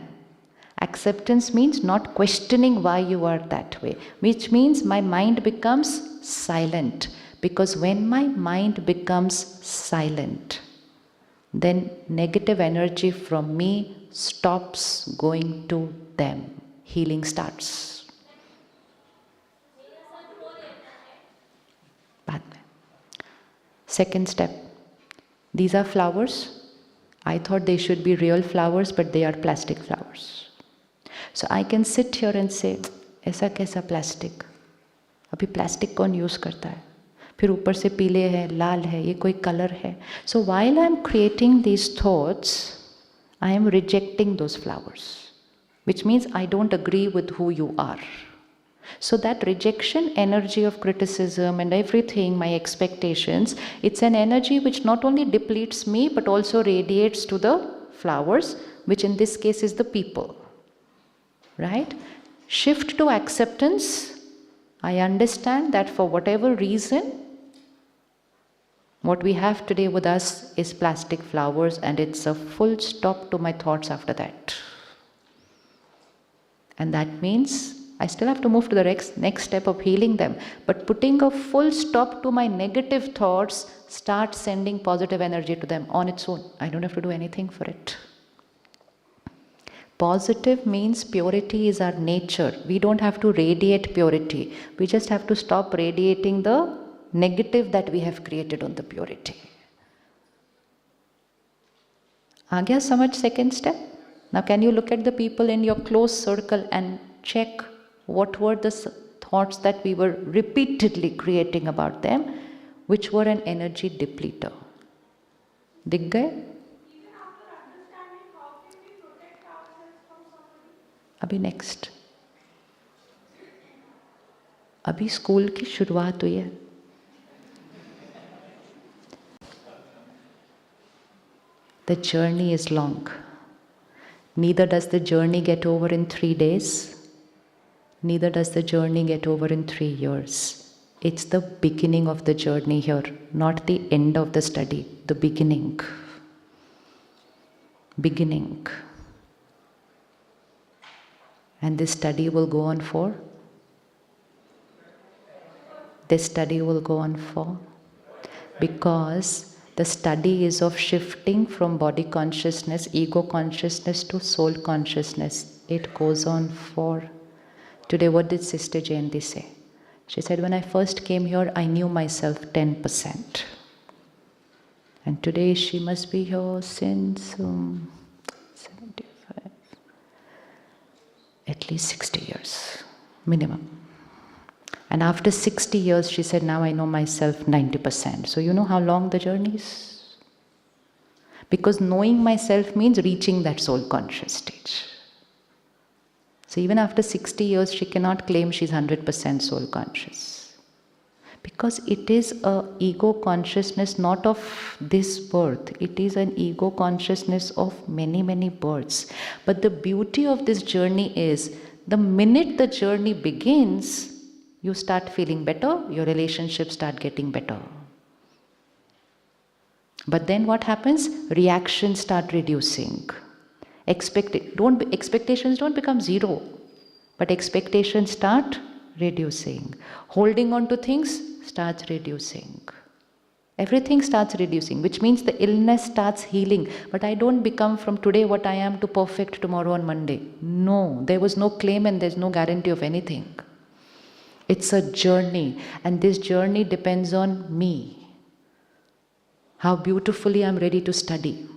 [SPEAKER 1] Acceptance means not questioning why you are that way, which means my mind becomes silent. Because when my mind becomes silent, then negative energy from me stops going to them. Healing starts. बाद में. Second step. These are flowers. I thought they should be real flowers, but they are plastic flowers. So I can sit here and say, ऐसा कैसा plastic? अभी plastic कौन use करता है? फिर ऊपर से पीले है, लाल है, ये कोई color है. So while I am creating these thoughts, I am rejecting those flowers, which means I don't agree with who you are. So that rejection energy of criticism and everything, my expectations, it's an energy which not only depletes me but also radiates to the flowers, which in this case is the people. Right? Shift to acceptance. I understand that for whatever reason, what we have today with us is plastic flowers, and it's a full stop to my thoughts after that. And that means I still have to move to the next step of healing them. But putting a full stop to my negative thoughts starts sending positive energy to them on its own. I don't have to do anything for it. Positive means purity is our nature. We don't have to radiate purity. We just have to stop radiating the negative that we have created on the purity. आ गया समझ second step? Now can you look at the people in your close circle and check what were the thoughts that we were repeatedly creating about them, which were an energy depleter. दिख गए? अभी next. अभी school की शुरुआत हुई है. The journey is long. Neither does the journey get over in 3 days. Neither does the journey get over in 3 years. It's the beginning of the journey here, not the end of the study, the beginning. Beginning. And this study will go on for? This study will go on for? Because the study is of shifting from body consciousness, ego consciousness to soul consciousness. It goes on for. Today, what did Sister Jayanti say? She said, when I first came here, I knew myself 10%. And today she must be here since 75, at least 60 years, minimum. And after 60 years, she said, now I know myself 90%. So you know how long the journey is? Because knowing myself means reaching that soul conscious stage. So even after 60 years, she cannot claim she's 100% soul conscious. Because it is an ego consciousness not of this birth. It is an ego consciousness of many, many births. But the beauty of this journey is, the minute the journey begins, you start feeling better, your relationships start getting better. But then what happens? Reactions start reducing. Expectations don't become zero, but expectations start reducing. Holding on to things starts reducing. Everything starts reducing, which means the illness starts healing. But I don't become from today what I am to perfect tomorrow on Monday. No, there was no claim and there's no guarantee of anything. It's a journey, and this journey depends on me. How beautifully I'm ready to study.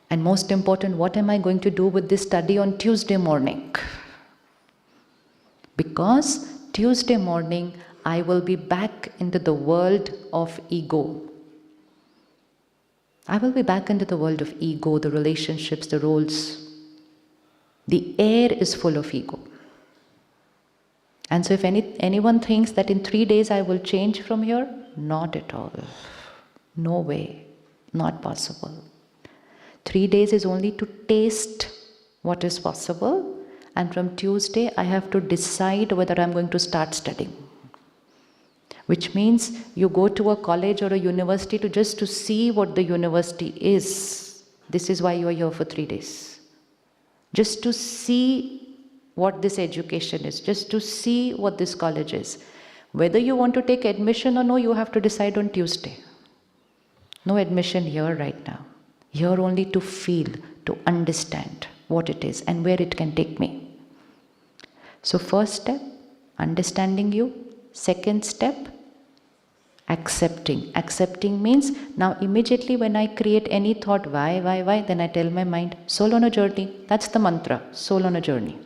[SPEAKER 1] And most important, what am I going to do with this study on Tuesday morning? Because Tuesday morning, I will be back into the world of ego. I will be back into the world of ego, the relationships, the roles. The air is full of ego. And so if anyone thinks that in 3 days I will change from here, not at all. No way. Not possible. 3 days is only to taste what is possible. And from Tuesday, I have to decide whether I'm going to start studying. Which means you go to a college or a university to see what the university is. This is why you are here for 3 days. Just to see what this education is, just to see what this college is. Whether you want to take admission or no, you have to decide on Tuesday. No admission here right now. Here only to feel, to understand what it is and where it can take me. So first step, understanding you. Second step, accepting. Accepting means now immediately when I create any thought, why, then I tell my mind, soul on a journey. That's the mantra, soul on a journey.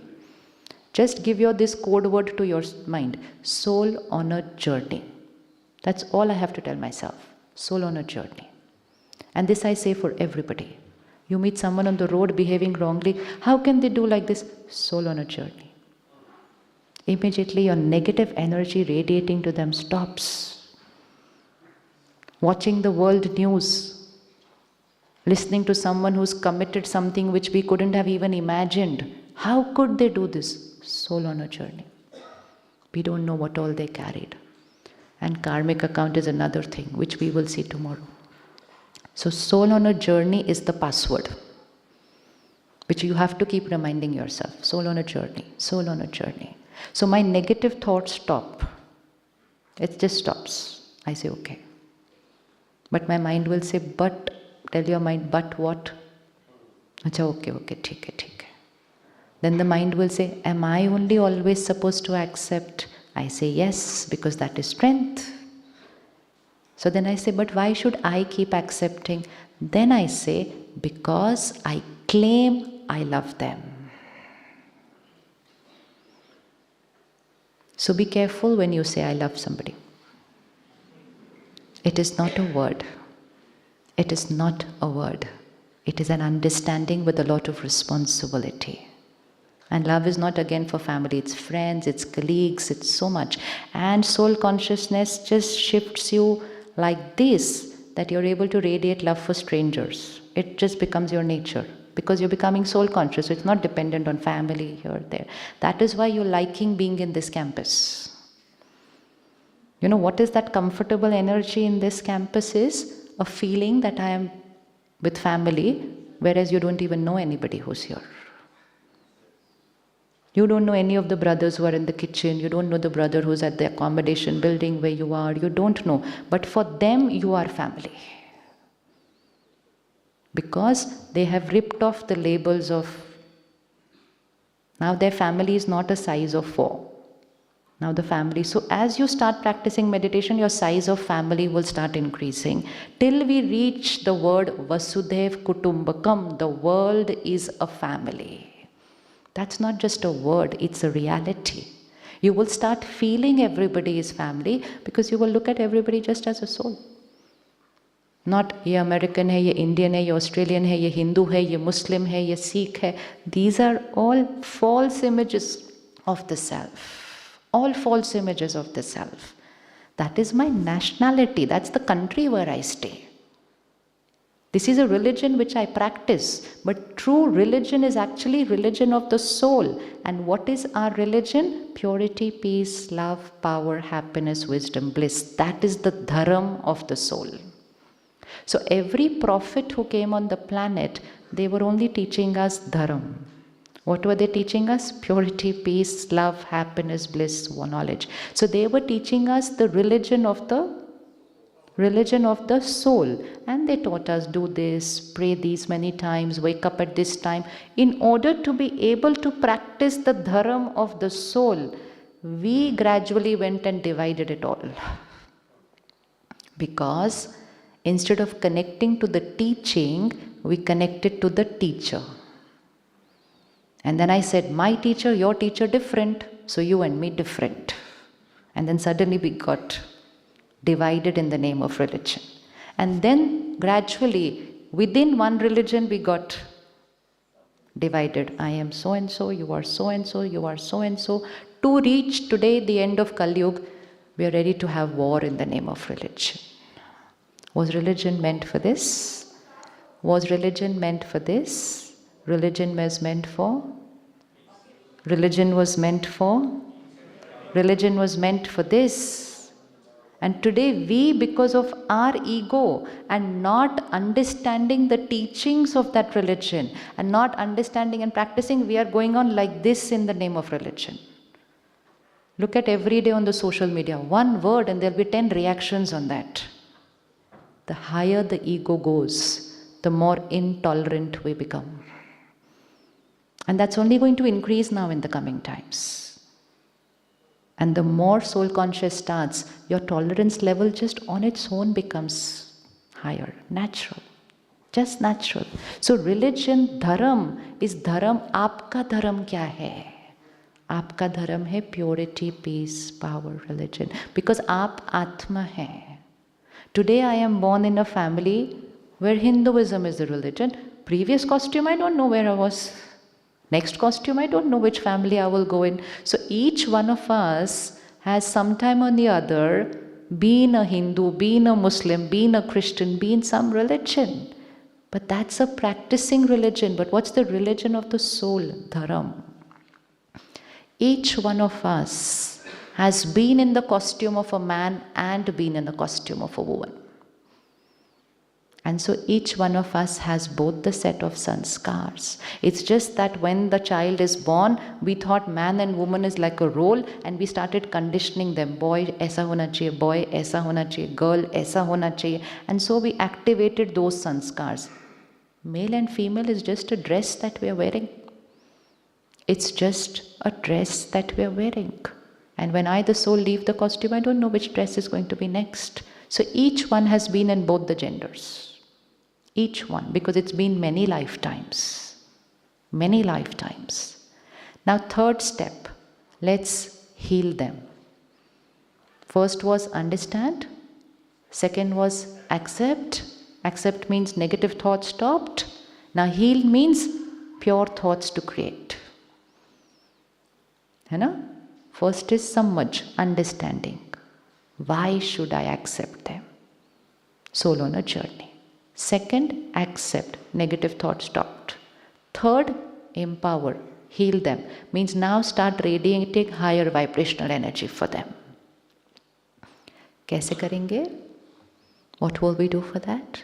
[SPEAKER 1] Just give your this code word to your mind, soul on a journey. That's all I have to tell myself, soul on a journey. And this I say for everybody. You meet someone on the road behaving wrongly, how can they do like this? Soul on a journey. Immediately your negative energy radiating to them stops. Watching the world news, listening to someone who's committed something which we couldn't have even imagined. How could they do this? Soul on a journey. We don't know what all they carried. And karmic account is another thing which we will see tomorrow. So soul on a journey is the password which you have to keep reminding yourself. Soul on a journey, soul on a journey. So my negative thoughts stop. It just stops. I say, okay. But my mind will say, but, tell your mind, but what? Acha, okay, theek hai. Then the mind will say, am I only always supposed to accept? I say, yes, because that is strength. So then I say, but why should I keep accepting? Then I say, because I claim I love them. So be careful when you say, I love somebody. It is not a word. It is not a word. It is an understanding with a lot of responsibility. And love is not again for family, it's friends, it's colleagues, it's so much. And soul consciousness just shifts you like this, that you're able to radiate love for strangers. It just becomes your nature, because you're becoming soul conscious, so it's not dependent on family here or there. That is why you're liking being in this campus. You know, what is that comfortable energy in this campus is a feeling that I am with family, whereas you don't even know anybody who's here. You don't know any of the brothers who are in the kitchen. You don't know the brother who's at the accommodation building where you are. You don't know. But for them, you are family. Because they have ripped off the labels of... Now their family is not a size of 4. Now the family... So as you start practicing meditation, your size of family will start increasing. Till we reach the word Vasudhaiv Kutumbakam, the world is a family. That's not just a word, it's a reality. You will start feeling everybody is family because you will look at everybody just as a soul. Not ye American hai, ye Indian hai, ye Australian hai, ye Hindu hai, ye Muslim hai, ye Sikh hai. These are all false images of the self. All false images of the self. That is my nationality, that's the country where I stay. This is a religion which I practice, but true religion is actually religion of the soul. And what is our religion? Purity, peace, love, power, happiness, wisdom, bliss. That is the dharam of the soul. So every prophet who came on the planet, they were only teaching us dharam. What were they teaching us? Purity, peace, love, happiness, bliss, knowledge. So they were teaching us the religion of the soul, and they taught us do this, pray these many times, wake up at this time. In order to be able to practice the dharam of the soul, we gradually went and divided it all. Because instead of connecting to the teaching, we connected to the teacher. And then I said, my teacher, your teacher different, so you and me different. And then suddenly we got divided in the name of religion. And then gradually, within one religion, we got divided. I am so and so, you are so and so, you are so and so. To reach today the end of Kali Yuga, we are ready to have war in the name of religion. Was religion meant for this? Was religion meant for this? Religion was meant for? Religion was meant for? Religion was meant for this. And today we, because of our ego and not understanding the teachings of that religion and not understanding and practicing, we are going on like this in the name of religion. Look at every day on the social media, one word and there will be 10 reactions on that. the higher the ego goes, the more intolerant we become. And that's only going to increase now in the coming times. And the more soul conscious starts, your tolerance level just on its own becomes higher, natural, just natural. So religion, dharam, is dharam, aapka dharam kya hai? आपका धर्म है purity, peace, power, religion. Because आप आत्मा है. Today I am born in a family where Hinduism is the religion. Previous costume, I don't know where I was. Next costume, I don't know which family I will go in. So each one of us has sometime or the other been a Hindu, been a Muslim, been a Christian, been some religion. But that's a practicing religion. But what's the religion of the soul? Dharam. Each one of us has been in the costume of a man and been in the costume of a woman. And so each one of us has both the set of sanskars. It's just that when the child is born, we thought man and woman is like a role, and we started conditioning them. Boy, aisa hona chahiye, boy, aisa hona chahiye, girl, aisa hona chahiye. And so we activated those sanskars. Male and female is just a dress that we are wearing. It's just a dress that we are wearing. And when I, the soul, leave the costume, I don't know which dress is going to be next. So each one has been in both the genders. Each one, because it's been many lifetimes. Many lifetimes. Now, third step, let's heal them. First was understand. Second was accept. Accept means negative thoughts stopped. Now, heal means pure thoughts to create. है ना? First is samajh, understanding. Why should I accept them? Soul on a journey. Second, accept. Negative thought stopped. Third, empower. Heal them. Means now start radiating higher vibrational energy for them. कैसे करेंगे? What will we do for that?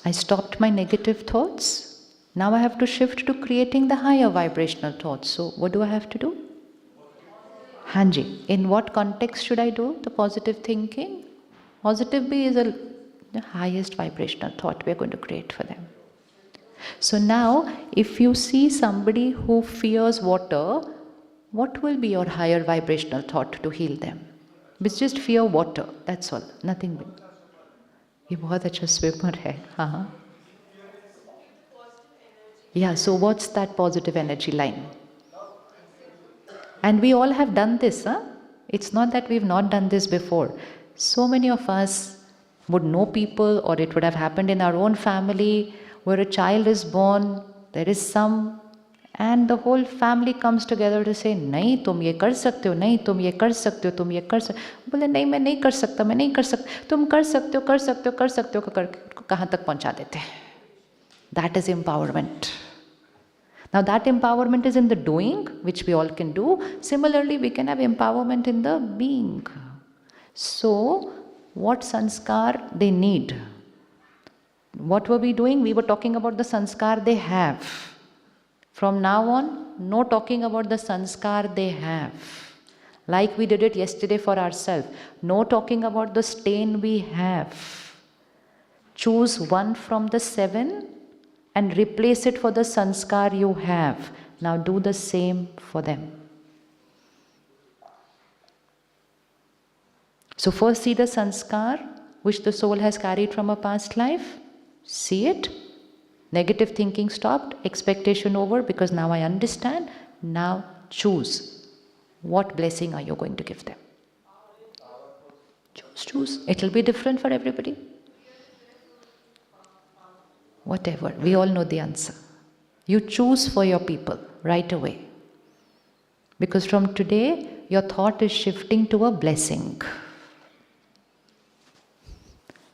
[SPEAKER 1] I stopped my negative thoughts. Now I have to shift to creating the higher vibrational thoughts. So what do I have to do? Hanji. In what context should I do the positive thinking? Positive B is the highest vibrational thought we are going to create for them. So now, if you see somebody who fears water, what will be your higher vibrational thought to heal them? It's just fear water, that's all, nothing big. ये बहुत अच्छा swimmer है, हाँ. Yeah, so what's that positive energy line? And we all have done this, huh? It's not that we've not done this before. So many of us would know people, or it would have happened in our own family, where a child is born, there is some, and the whole family comes together to say, नहीं तुम ये कर सकते हो, नहीं तुम ये कर सकते हो, तुम ये कर सकते हो. बोले नहीं मैं नहीं कर सकता, मैं नहीं कर सकता. तुम कर सकते हो, कर सकते हो, कर सकते हो, कहाँ तक पहुँचा देते हैं. That is empowerment. Now that empowerment is in the doing, which we all can do. Similarly, we can have empowerment in the being. So, what sanskar they need? What were we doing? We were talking about the sanskar they have. From now on, no talking about the sanskar they have. Like we did it yesterday for ourselves. No talking about the stain we have. Choose one from the 7 and replace it for the sanskar you have. Now do the same for them. So first see the sanskar which the soul has carried from a past life. See it. Negative thinking stopped. Expectation over, because now I understand. Now choose. What blessing are you going to give them? Choose. It will be different for everybody. Whatever. We all know the answer. You choose for your people right away. Because from today, your thought is shifting to a blessing.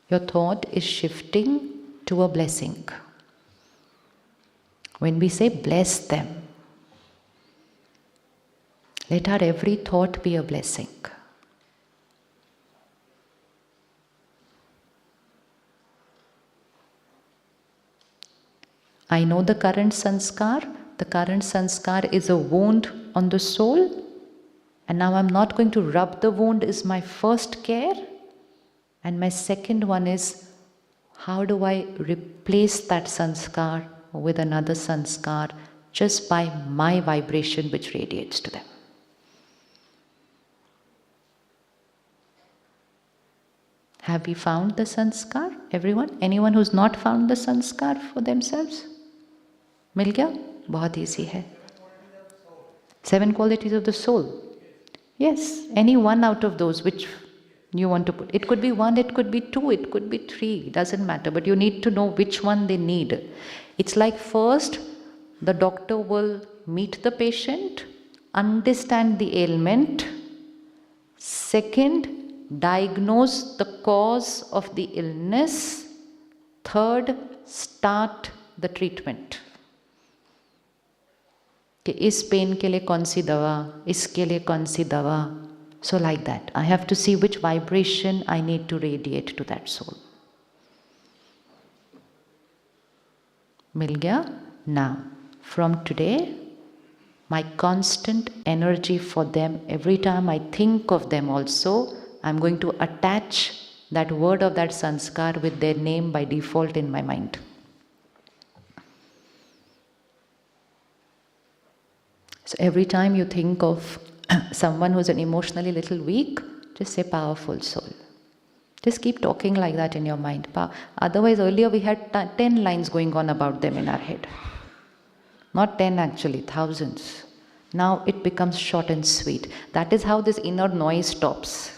[SPEAKER 1] Your thought is shifting to a blessing. When we say bless them, let our every thought be a blessing. I know the current sanskar. The current sanskar is a wound on the soul. And now I'm not going to rub the wound is my first care. And my second one is, how do I replace that sanskar with another sanskar just by my vibration which radiates to them? Have we found the sanskar? Everyone? Anyone who's not found the sanskar for themselves? Mil gaya? Bahut easy hai. 7 qualities of the soul. Yes, any one out of those which you want to put. It could be 1, it could be 2, it could be 3, doesn't matter. But you need to know which one they need. It's like first, the doctor will meet the patient, understand the ailment. Second, diagnose the cause of the illness. Third, start the treatment. कि इस pen के लिए कौन सी दवा, इसके लिए कौन सी दवा. So like that, I have to see which vibration I need to radiate to that soul. Mil gaya? Now, from today, my constant energy for them, every time I think of them also, I'm going to attach that word of that sanskar with their name by default in my mind. So every time you think of someone who's an emotionally little weak, just say powerful soul. Just keep talking like that in your mind. Otherwise, earlier we had 10 lines going on about them in our head. Not 10 actually, thousands. Now it becomes short and sweet. That is how this inner noise stops.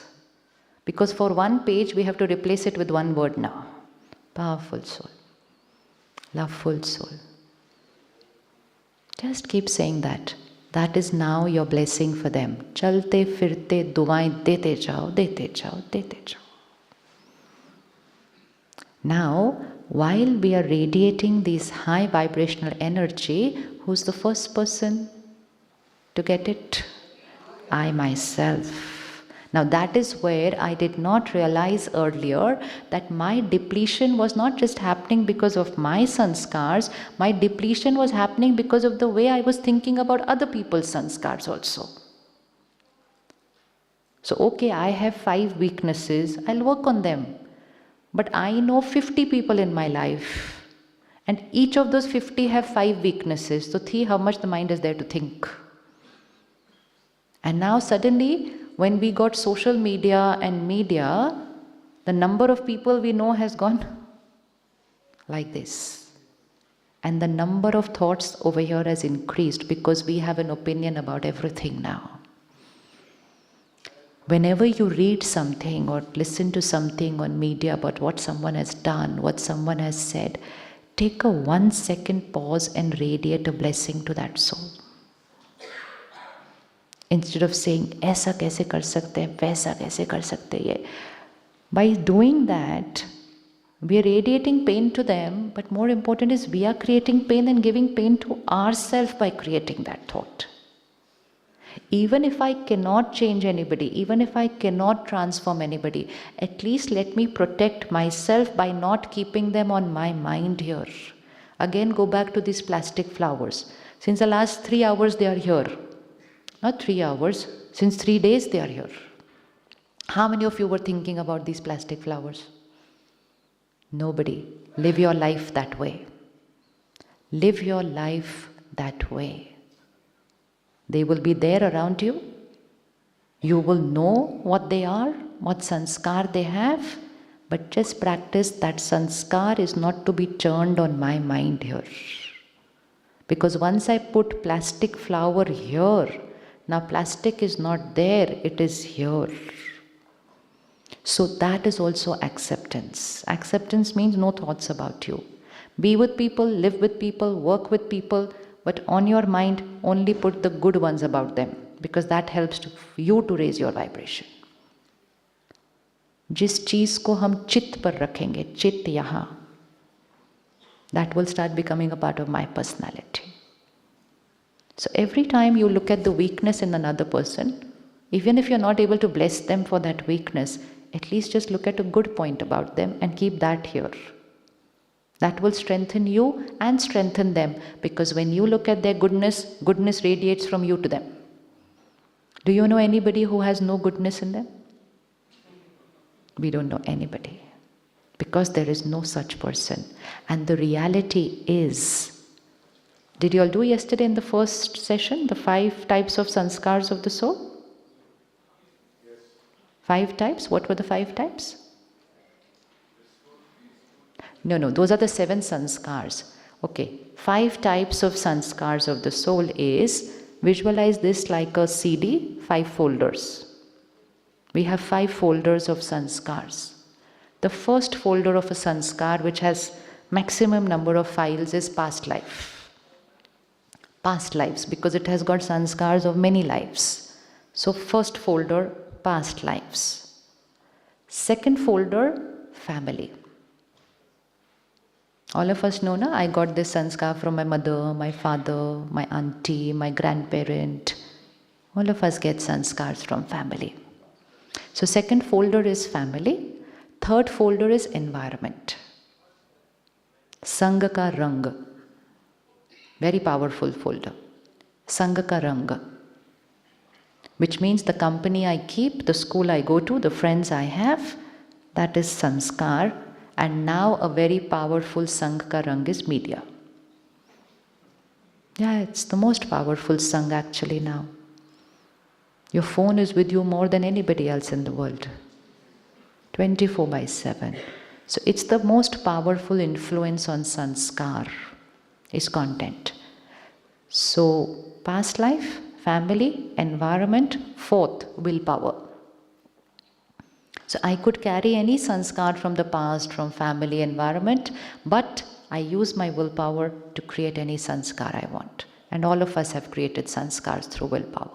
[SPEAKER 1] Because for one page, we have to replace it with one word now. Powerful soul. Loveful soul. Just keep saying that. That is now your blessing for them. Chalte firte duaएं dete jao, dete jao, dete jao. Now, while we are radiating this high vibrational energy, who's the first person to get it? I myself. Now that is where I did not realize earlier that my depletion was not just happening because of my sanskars, my depletion was happening because of the way I was thinking about other people's sanskars also. So okay, I have 5 weaknesses, I'll work on them. But I know 50 people in my life, and each of those 50 have 5 weaknesses. So see how much the mind is there to think. And now suddenly, when we got social media and media, the number of people we know has gone like this. And the number of thoughts over here has increased because we have an opinion about everything now. Whenever you read something or listen to something on media about what someone has done, what someone has said, take a 1 second pause and radiate a blessing to that soul. Instead of saying, ऐसा कैसे कर सकते हैं, वैसा कैसे कर सकते हैं. By doing that, we are radiating pain to them, but more important is we are creating pain and giving pain to ourselves by creating that thought. Even if I cannot change anybody, even if I cannot transform anybody, at least let me protect myself by not keeping them on my mind here. Again, go back to these plastic flowers. Since the last 3 hours they are here. Not 3 hours, since 3 days they are here. How many of you were thinking about these plastic flowers? Nobody. Live your life that way. Live your life that way. They will be there around you. You will know what they are, what sanskar they have, but just practice that sanskar is not to be turned on my mind here. Because once I put plastic flower here, now plastic is not there, it is here. So that is also acceptance. Acceptance means no thoughts about you. Be with people, live with people, work with people, but on your mind only put the good ones about them, because that helps you to raise your vibration. जिस चीज को हम चित्त पर रखेंगे, चित्त यहाँ, that will start becoming a part of my personality. So every time you look at the weakness in another person, even if you're not able to bless them for that weakness, at least just look at a good point about them and keep that here. That will strengthen you and strengthen them, because when you look at their goodness, goodness radiates from you to them. Do you know anybody who has no goodness in them? We don't know anybody. Because there is no such person. And the reality is, did you all do yesterday in the first session, the 5 types of sanskars of the soul? Yes. 5 types? What were the 5 types? No, those are the 7 sanskars. Okay, 5 types of sanskars of the soul is, visualize this like a CD, 5 folders. We have 5 folders of sanskars. The first folder of a sanskar, which has maximum number of files, is past life. Past lives, because it has got sanskars of many lives. So first folder, past lives. Second folder, family. All of us know, na, I got this sanskar from my mother, my father, my auntie, my grandparent. All of us get sanskars from family. So second folder is family. Third folder is environment. Sangha ka rang. Very powerful folder. Sangha ka rang. Which means the company I keep, the school I go to, the friends I have, that is sanskar. And now a very powerful Sangha ka rang is media. Yeah, it's the most powerful Sangha actually now. Your phone is with you more than anybody else in the world. 24/7. So it's the most powerful influence on sanskar, is content. So past life, family, environment, fourth, willpower. So I could carry any sanskar from the past, from family, environment, but I use my willpower to create any sanskar I want. And all of us have created sanskars through willpower.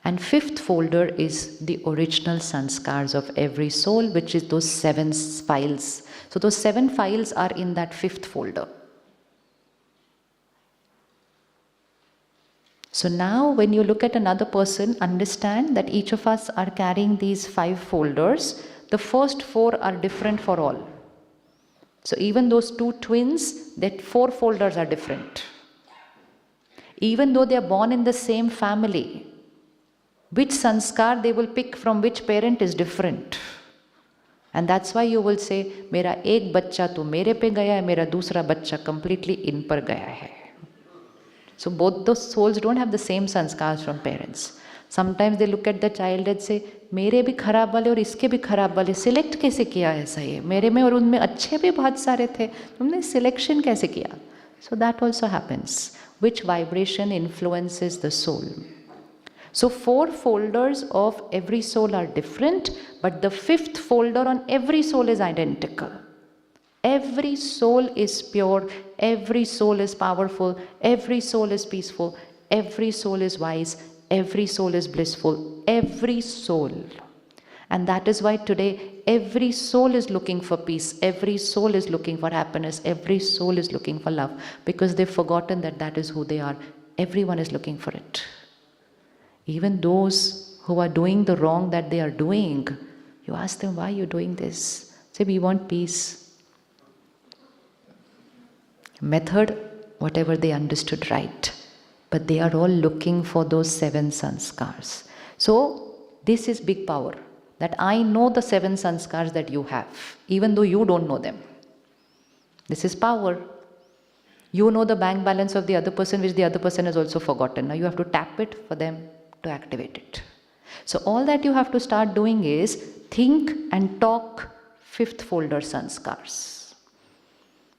[SPEAKER 1] And fifth folder is the original sanskars of every soul, which is those 7 files. So those 7 files are in that fifth folder. So now when you look at another person, understand that each of us are carrying these 5 folders. The first 4 are different for all. So even those 2 twins, that 4 folders are different. Even though they are born in the same family, which sanskar they will pick from which parent is different. And that's why you will say, मेरा एक बच्चा तो मेरे पे गया है, मेरा दूसरा बच्चा completely इन पर गया है. So both those souls don't have the same sanskars from parents. Sometimes they look at the child and say, मेरे भी खराब वाले और इसके भी खराब वाले, select कैसे किया ऐसा ये? मेरे में और उनमें अच्छे भी बहुत सारे थे, तुमने selection कैसे किया? So that also happens. Which vibration influences the soul? So 4 folders of every soul are different, but the 5th folder on every soul is identical. Every soul is pure, every soul is powerful, every soul is peaceful, every soul is wise, every soul is blissful, every soul. And that is why today every soul is looking for peace, every soul is looking for happiness, every soul is looking for love, because they've forgotten that that is who they are. Everyone is looking for it. Even those who are doing the wrong that they are doing, you ask them, why are you doing this? Say, we want peace. Method, whatever they understood right. But they are all looking for those 7 sanskars. So, this is big power. That I know the 7 sanskars that you have, even though you don't know them. This is power. You know the bank balance of the other person, which the other person has also forgotten. Now you have to tap it for them to activate it. So all that you have to start doing is think and talk 5th folder sanskars.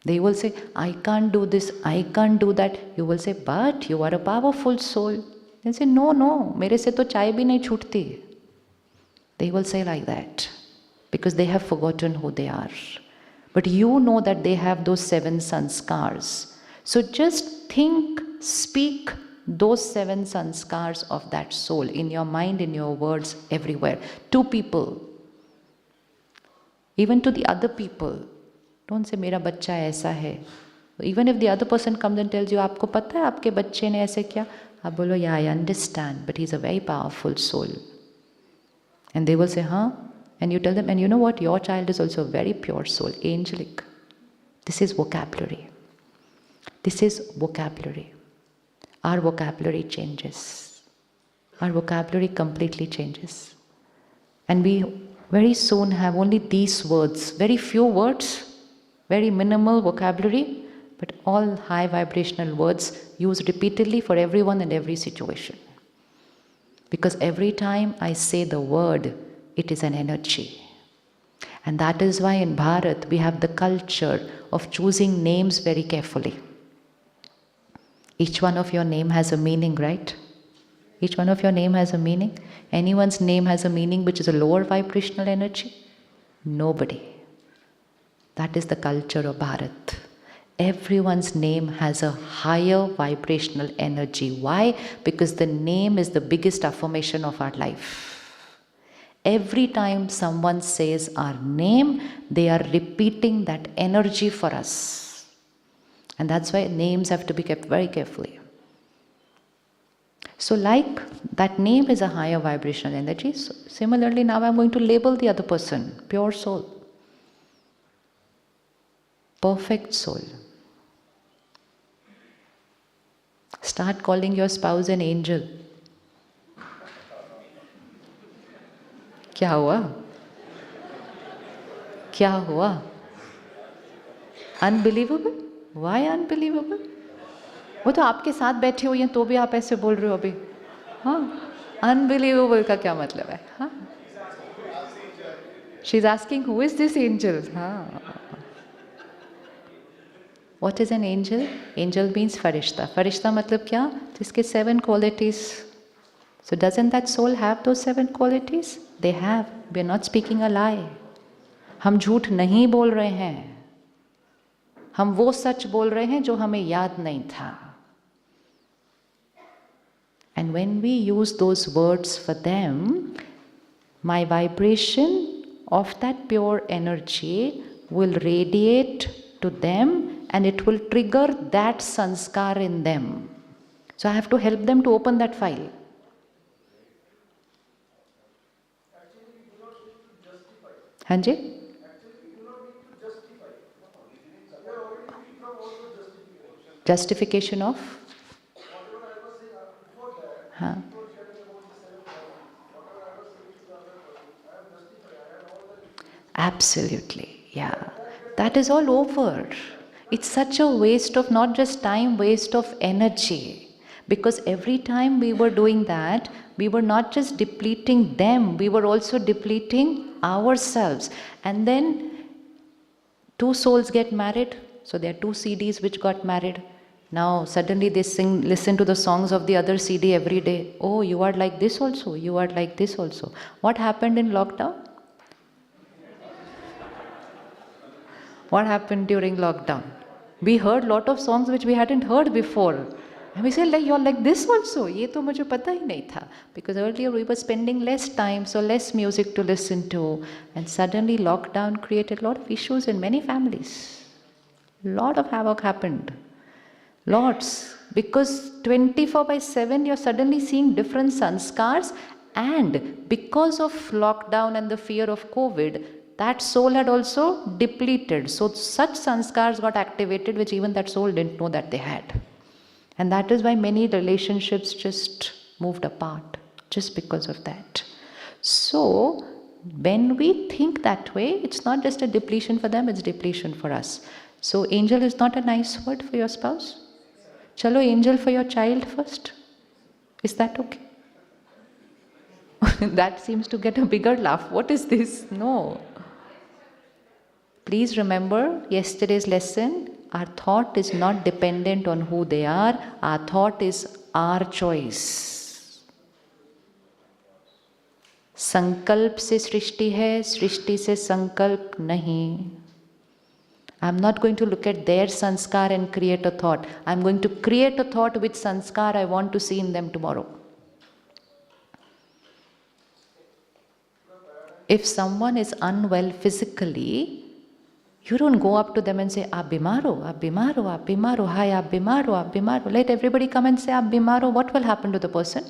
[SPEAKER 1] They will say, I can't do this, I can't do that. You will say, but you are a powerful soul. They say, no, mere se to chai bhi nahi chhutti. They will say like that, because they have forgotten who they are. But you know that they have those 7 sanskars. So just think, speak those 7 sanskars of that soul in your mind, in your words, everywhere. To people, even to the other people. Don't say, मेरा बच्चा ऐसा है. Even if the other person comes and tells you, आपको पता है आपके बच्चे ने ऐसे किया? आप बोलो, yeah, I understand, but he's a very powerful soul. And they will say, huh? And you tell them, and you know what? Your child is also a very pure soul, angelic. This is vocabulary. This is vocabulary. Our vocabulary changes. our vocabulary completely changes. And we very soon have only these words, very few words, very minimal vocabulary, but all high vibrational words used repeatedly for everyone and every situation. Because every time I say the word, it is an energy. And that is why in Bharat we have the culture of choosing names very carefully. Each one of your name has a meaning, right? Each one of your name has a meaning. Anyone's name has a meaning which is a lower vibrational energy? Nobody. That is the culture of Bharat. Everyone's name has a higher vibrational energy. Why? Because the name is the biggest affirmation of our life. Every time someone says our name, they are repeating that energy for us. And that's why names have to be kept very carefully. So like that name is a higher vibrational energy, so similarly now I'm going to label the other person, pure soul, perfect soul. Start calling your spouse an angel. क्या हुआ? क्या हुआ? Unbelievable? Why unbelievable? वो तो आपके साथ बैठे हुए हैं तो भी आप ऐसे बोल रहे हो अभी. हाँ, unbelievable का क्या मतलब है? हाँ. She's asking who is this angel? हाँ. What is an angel? Angel means farishta. Farishta मतलब क्या? जिसके 7 qualities. So doesn't that soul have those 7 qualities? They have. We are not speaking a lie. हम झूठ नहीं बोल रहे हैं. हम वो सच बोल रहे हैं जो हमें याद नहीं था. And when we use those words for them, my vibration of that pure energy will radiate to them and it will trigger that sanskar in them. So I have to help them to open that file. Hanji? Justification of? Huh. Absolutely, yeah. That is all over. It's such a waste of not just time, waste of energy. Because every time we were doing that, we were not just depleting them, we were also depleting ourselves. And then 2 souls get married, so there are 2 CDs which got married. Now suddenly they listen to the songs of the other CD every day. Oh, you are like this also, you are like this also. What happened in lockdown? What happened during lockdown? We heard lot of songs which we hadn't heard before. And we said, like, you're like this also. ये तो मुझे पता ही नहीं था. Because earlier we were spending less time, so less music to listen to. And suddenly lockdown created a lot of issues in many families. Lot of havoc happened. Lots. Because 24/7 you're suddenly seeing different sanskars, and because of lockdown and the fear of COVID, that soul had also depleted. So such sanskars got activated which even that soul didn't know that they had. And that is why many relationships just moved apart, just because of that. So when we think that way, it's not just a depletion for them, it's depletion for us. So angel is not a nice word for your spouse? Chalo, angel for your child first. Is that okay? That seems to get a bigger laugh. What is this? No. Please remember yesterday's lesson. Our thought is not dependent on who they are. Our thought is our choice. संकल्प से सृष्टि है, सृष्टि से संकल्प नहीं. I'm not going to look at their sanskar and create a thought. I'm going to create a thought which sanskar I want to see in them tomorrow. If someone is unwell physically, you don't go up to them and say, "Aap bimar ho, aap bimar ho, aap bimar ho, hi, aap bimar ho, aap bimar ho." Let everybody come and say, "Aap bimar ho." What will happen to the person?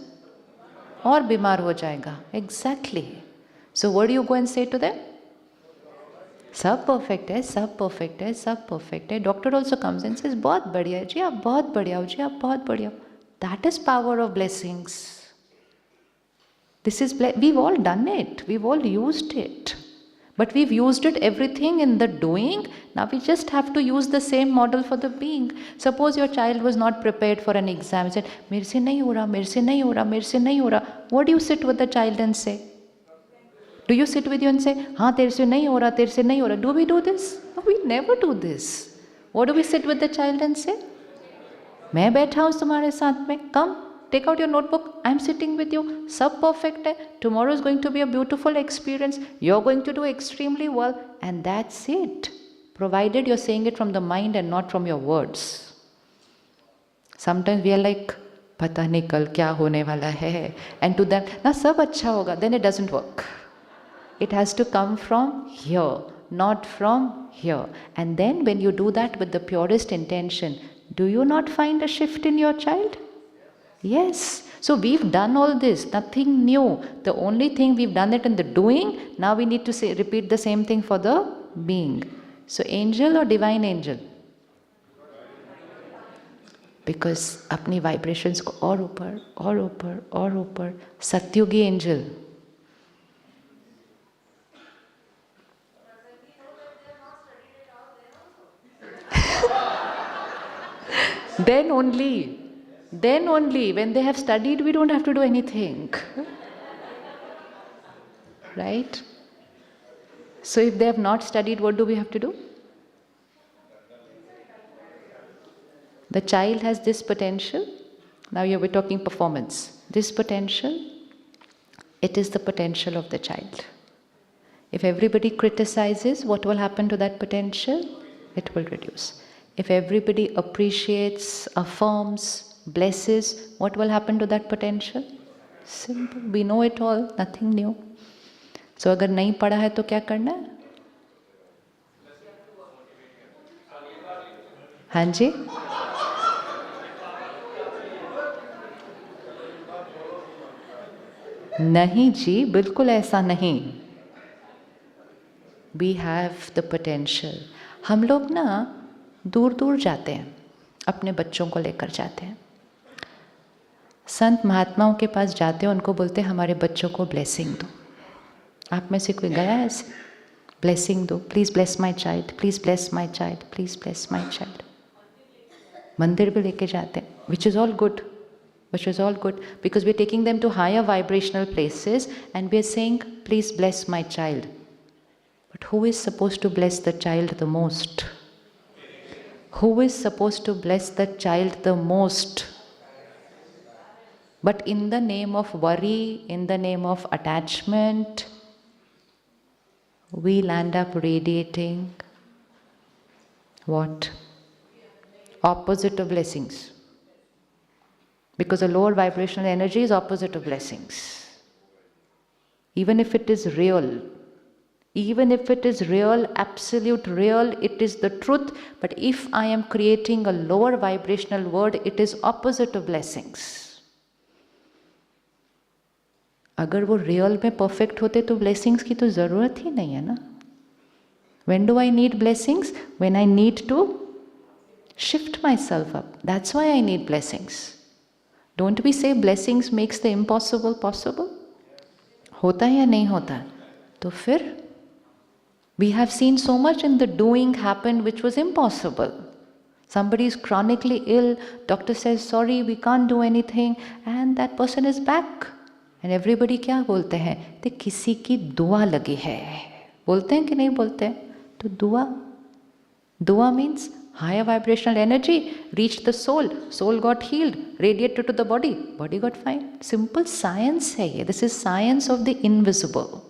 [SPEAKER 1] Or bimar ho jayega. Exactly. So what do you go and say to them? सब perfect है, सब perfect है, सब perfect है. Doctor also comes and says, बहुत बढ़िया जी, आप बहुत बढ़िया हो जी, आप बहुत बढ़िया. That is power of blessings. We've all done it. We've all used it. But we've used it everything in the doing. Now we just have to use the same model for the being. Suppose your child was not prepared for an exam. He said, "Mere se nahi ho raha, mere se nahi ho raha, mere se nahi ho raha." What do you sit with the child and say? Do you sit with you and say, "Haan, tere se nahi ho raha, tere se nahi ho raha"? Do we do this? No, we never do this. What do we sit with the child and say? "मैं बैठा हूँ तुम्हारे साथ में. Come. Take out your notebook. I'm sitting with you. Sab perfect hai. Tomorrow is going to be a beautiful experience. You're going to do extremely well." And that's it. Provided you're saying it from the mind and not from your words. Sometimes we are like, "Pata nahi kal kya hone wala hai." And to them, "Na sab acha hoga." Then it doesn't work. It has to come from here, not from here. And then when you do that with the purest intention, do you not find a shift in your child? Yes. So we've done all this, nothing new. The only thing we've done it in the doing, now we need to repeat the same thing for the being. So angel or divine angel? Because अपनी vibrations को और ऊपर, और ऊपर, और ऊपर. सत्युगी angel. Then only, when they have studied, we don't have to do anything. Right? So if they have not studied, what do we have to do? The child has this potential. Now we're talking performance. This potential, it is the potential of the child. If everybody criticizes, what will happen to that potential? It will reduce. If everybody appreciates, affirms, blesses, what will happen to that potential? Simple. We know it all, nothing new. So अगर नहीं पढ़ा है तो क्या करना है? हाँ जी? नहीं जी, बिल्कुल ऐसा नहीं. We have the potential. हम लोग ना दूर दूर जाते हैं, अपने बच्चों को लेकर जाते हैं. संत महात्माओं के पास जाते हैं, उनको बोलते हैं हमारे बच्चों को ब्लेसिंग दो. आप में से कोई गया है ऐसे? ब्लेसिंग दो, please bless my child, please bless my child, please bless my child. मंदिर भी लेके जाते हैं, which is all good, because we're taking them to higher vibrational places and we're saying, please bless my child. But who is supposed to bless the child the most? Who is supposed to bless the child the most? But in the name of worry, in the name of attachment, we'll end up radiating what? Opposite of blessings. Because a lower vibrational energy is opposite of blessings. Even if it is real, absolute real, it is the truth. But if I am creating a lower vibrational word, it is opposite of blessings. अगर वो real में perfect होते तो blessings की तो ज़रूरत ही नहीं है ना. When do I need blessings? When I need to shift myself up. That's why I need blessings. Don't we say blessings makes the impossible possible? होता है या नहीं होता? तो फिर we have seen so much in the doing happen which was impossible. Somebody is chronically ill, doctor says sorry, we can't do anything, and that person is back. And everybody क्या बोलते हैं? तो किसी की दुआ लगी है. बोलते हैं कि नहीं बोलते हैं? तो दुआ means higher vibrational energy reached the soul got healed, radiated to the body got fine. Simple science है ये. This is science of the invisible.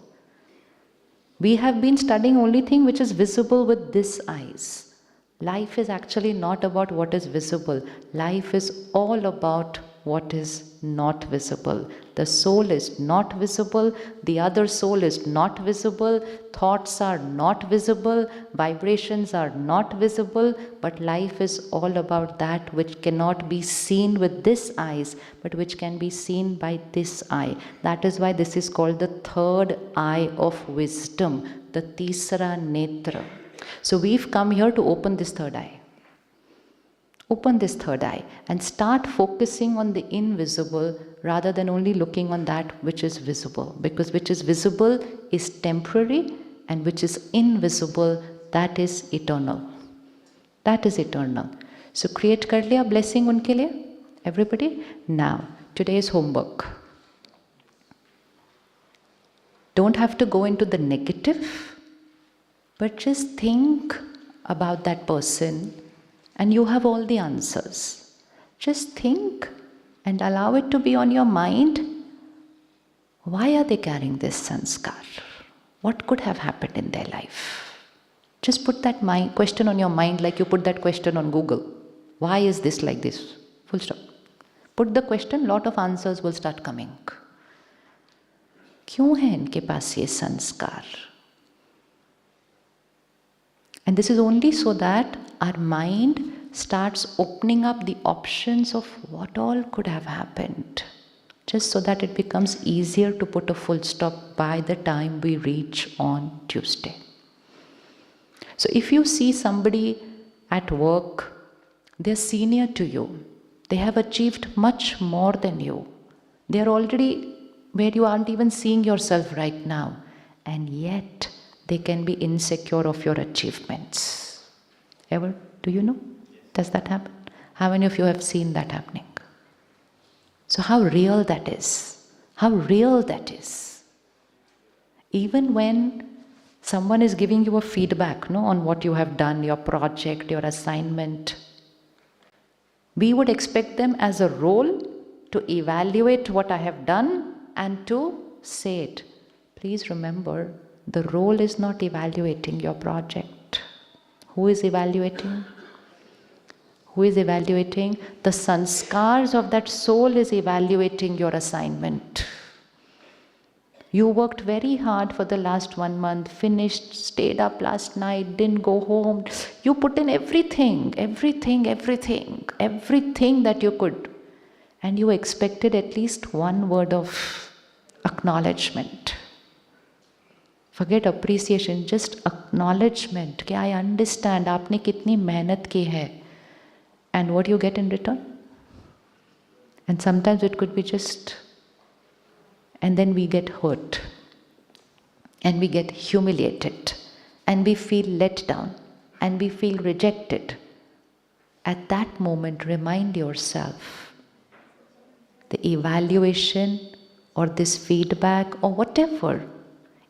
[SPEAKER 1] We have been studying only thing which is visible with this eyes. Life is actually not about what is visible. Life is all about what is not visible. The soul is not visible, the other soul is not visible, thoughts are not visible, vibrations are not visible, but life is all about that which cannot be seen with this eyes, but which can be seen by this eye. That is why this is called the third eye of wisdom, the Tisra Netra. So we've come here to open this third eye. Open this third eye and start focusing on the invisible rather than only looking on that which is visible. Because which is visible is temporary and which is invisible, that is eternal. That is eternal. So create kar liya blessing unke liye, everybody. Now, today's homework. Don't have to go into the negative, but just think about that person and you have all the answers. Just think and allow it to be on your mind. Why are they carrying this sanskar? What could have happened in their life? Just put that question on your mind like you put that question on Google. Why is this like this? Full stop. Put the question, lot of answers will start coming. क्यों है इनके पास ये संस्कार? And this is only so that our mind starts opening up the options of what all could have happened, just so that it becomes easier to put a full stop by the time we reach on Tuesday. So if you see somebody at work, they're senior to you, they have achieved much more than you, they're already where you aren't even seeing yourself right now, and yet they can be insecure of your achievements. Ever? Do you know? Does that happen? How many of you have seen that happening? So how real that is. How real that is. Even when someone is giving you a feedback, on what you have done, your project, your assignment, we would expect them as a role to evaluate what I have done and to say it. Please remember, the role is not evaluating your project. Who is evaluating? Who is evaluating? The sanskars of that soul is evaluating your assignment. You worked very hard for the last 1 month, finished, stayed up last night, didn't go home. You put in everything that you could. And you expected at least one word of acknowledgement. Forget appreciation, just acknowledgement. कि I understand आपने कितनी मेहनत की है. And what do you get in return? And sometimes it could be just, and then we get hurt. And we get humiliated. And we feel let down. And we feel rejected. At that moment, remind yourself, the evaluation or this feedback or whatever,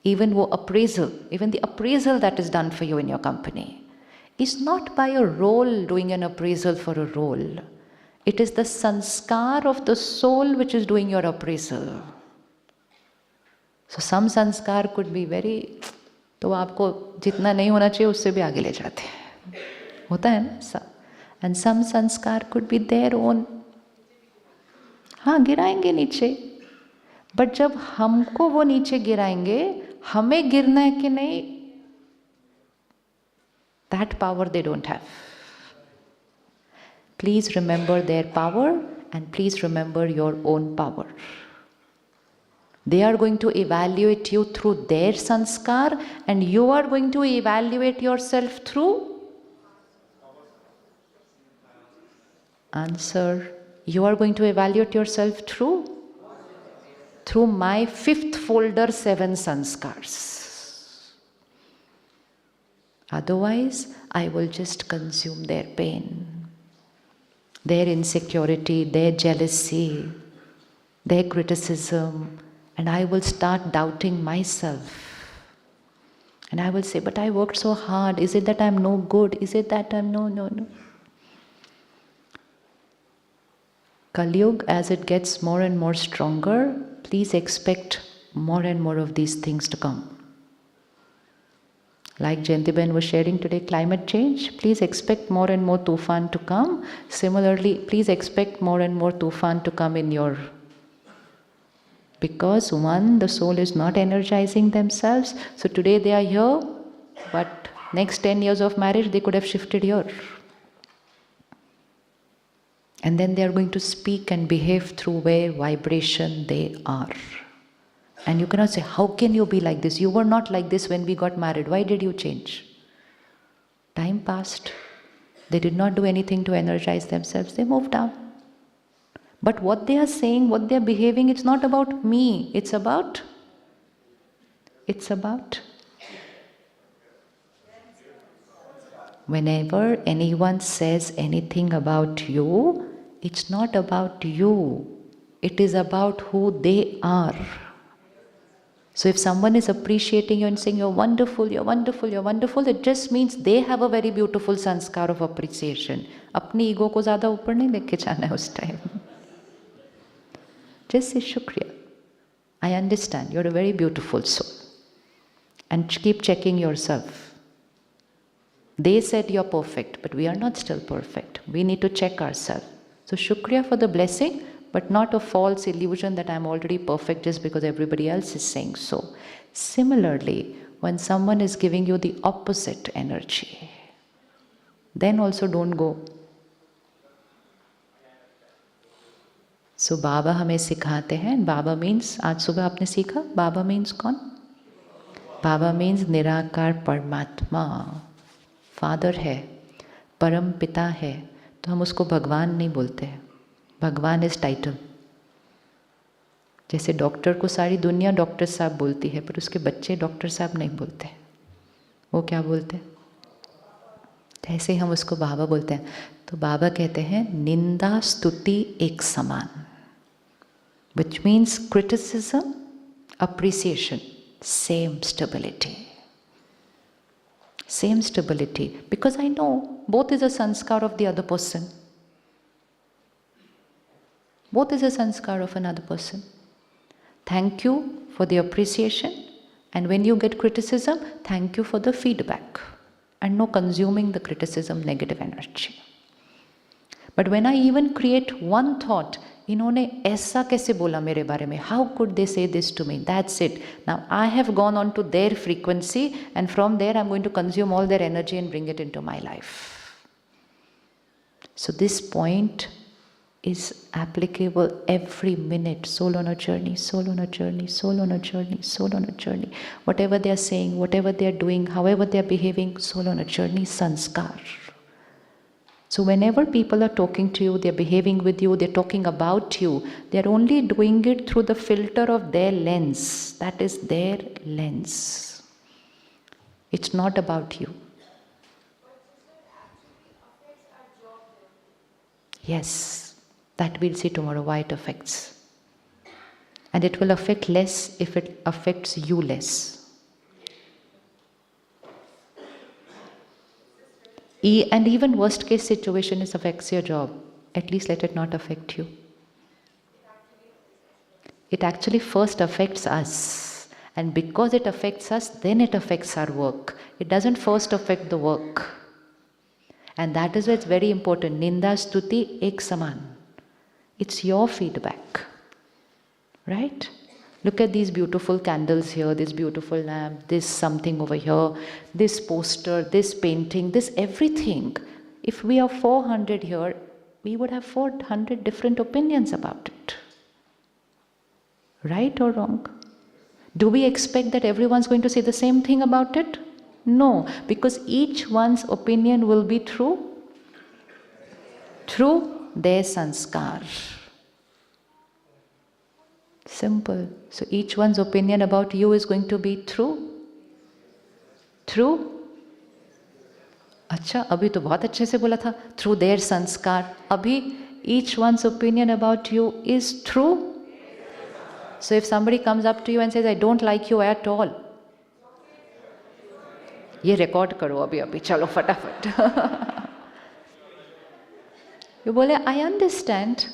[SPEAKER 1] even the appraisal that is done for you in your company, is not by a role doing an appraisal for a role. It is the sanskar of the soul which is doing your appraisal. So some sanskar could be very, तो आपको जितना नहीं होना चाहिए उससे भी आगे ले जाते हैं. होता है ना? And some sanskar could be their own. हाँ, गिराएंगे नीचे. बट जब हमको वो नीचे गिराएंगे, हमें गिरना है कि नहीं, that power they don't have. Please remember their power and please remember your own power. They are going to evaluate you through their sanskar and you are going to evaluate yourself through? Answer. You are going to evaluate yourself through? Through my 5th folder 7 sanskars. Otherwise, I will just consume their pain, their insecurity, their jealousy, their criticism, and I will start doubting myself. And I will say, but I worked so hard. Is it that I'm no good? Is it that I'm no. Kali Yuga, as it gets more and more stronger, please expect more and more of these things to come. Like Jayantiben was sharing today, climate change, please expect more and more tufan to come. Similarly, please expect more and more tufan to come in your... Because one, the soul is not energizing themselves. So today they are here, but next 10 years of marriage, they could have shifted here. And then they are going to speak and behave through where vibration they are. And you cannot say, how can you be like this? You were not like this when we got married. Why did you change? Time passed. They did not do anything to energize themselves. They moved down. But what they are saying, what they are behaving, it's not about me. It's about whenever anyone says anything about you, it's not about you. It is about who they are. So if someone is appreciating you and saying you're wonderful, you're wonderful, you're wonderful, it just means they have a very beautiful sanskar of appreciation. अपनी ego को ज़्यादा ऊपर नहीं लेके जाना है उस time. Just say shukriya. I understand, you're a very beautiful soul. And keep checking yourself. They said you're perfect, but we are not still perfect. We need to check ourselves. So shukriya for the blessing, but not a false illusion that I'm already perfect just because everybody else is saying so. Similarly, when someone is giving you the opposite energy, then also don't go. So Baba हमें सिखाते हैं. Baba means, आज सुबह आपने सीखा, Baba means कौन? Baba means निराकार परमात्मा. Father है, परम पिता है, तो हम उसको भगवान नहीं बोलते हैं. भगवान इज टाइटल. जैसे डॉक्टर को सारी दुनिया डॉक्टर साहब बोलती है, पर उसके बच्चे डॉक्टर साहब नहीं बोलते. वो क्या बोलते हैं? ऐसे हम उसको बाबा बोलते हैं. तो बाबा कहते हैं निंदा स्तुति एक समान, which means criticism, appreciation, same stability. Same stability. Because I know both is a sanskar of the other person. Both is a sanskar of another person. Thank you for the appreciation, and when you get criticism, thank you for the feedback, and no consuming the criticism, negative energy. But when I even create one thought, इन्होंने ऐसा कैसे बोला मेरे बारे में? How could they say this to me? That's it. Now I have gone on to their frequency, and from there I'm going to consume all their energy and bring it into my life. So this point is applicable every minute. Soul on a journey, soul on a journey, soul on a journey, soul on a journey. Whatever they are saying, whatever they are doing, however they are behaving, soul on a journey, sanskar. So whenever people are talking to you, they are behaving with you, they are talking about you, they are only doing it through the filter of their lens. That is their lens. It's not about you. Yes, that we'll see tomorrow why it affects. And it will affect less if it affects you less. And even worst case situation is affects your job. At least let it not affect you. It actually first affects us. And because it affects us, then it affects our work. It doesn't first affect the work. And that is why it's very important. Ninda stuti ek saman. It's your feedback. Right? Look at these beautiful candles here, this beautiful lamp, this something over here, this poster, this painting, this everything. If we are 400 here, we would have 400 different opinions about it. Right or wrong? Do we expect that everyone's going to say the same thing about it? No, because each one's opinion will be through their sanskar. Simple. So each one's opinion about you is going to be through. अच्छा, अभी तो बहुत अच्छे से बोला था. Through their sanskar. अभी each one's opinion about you is true. So if somebody comes up to you and says, I don't like you at all. ये record करो अभी चलो फटाफट. You बोले, I understand.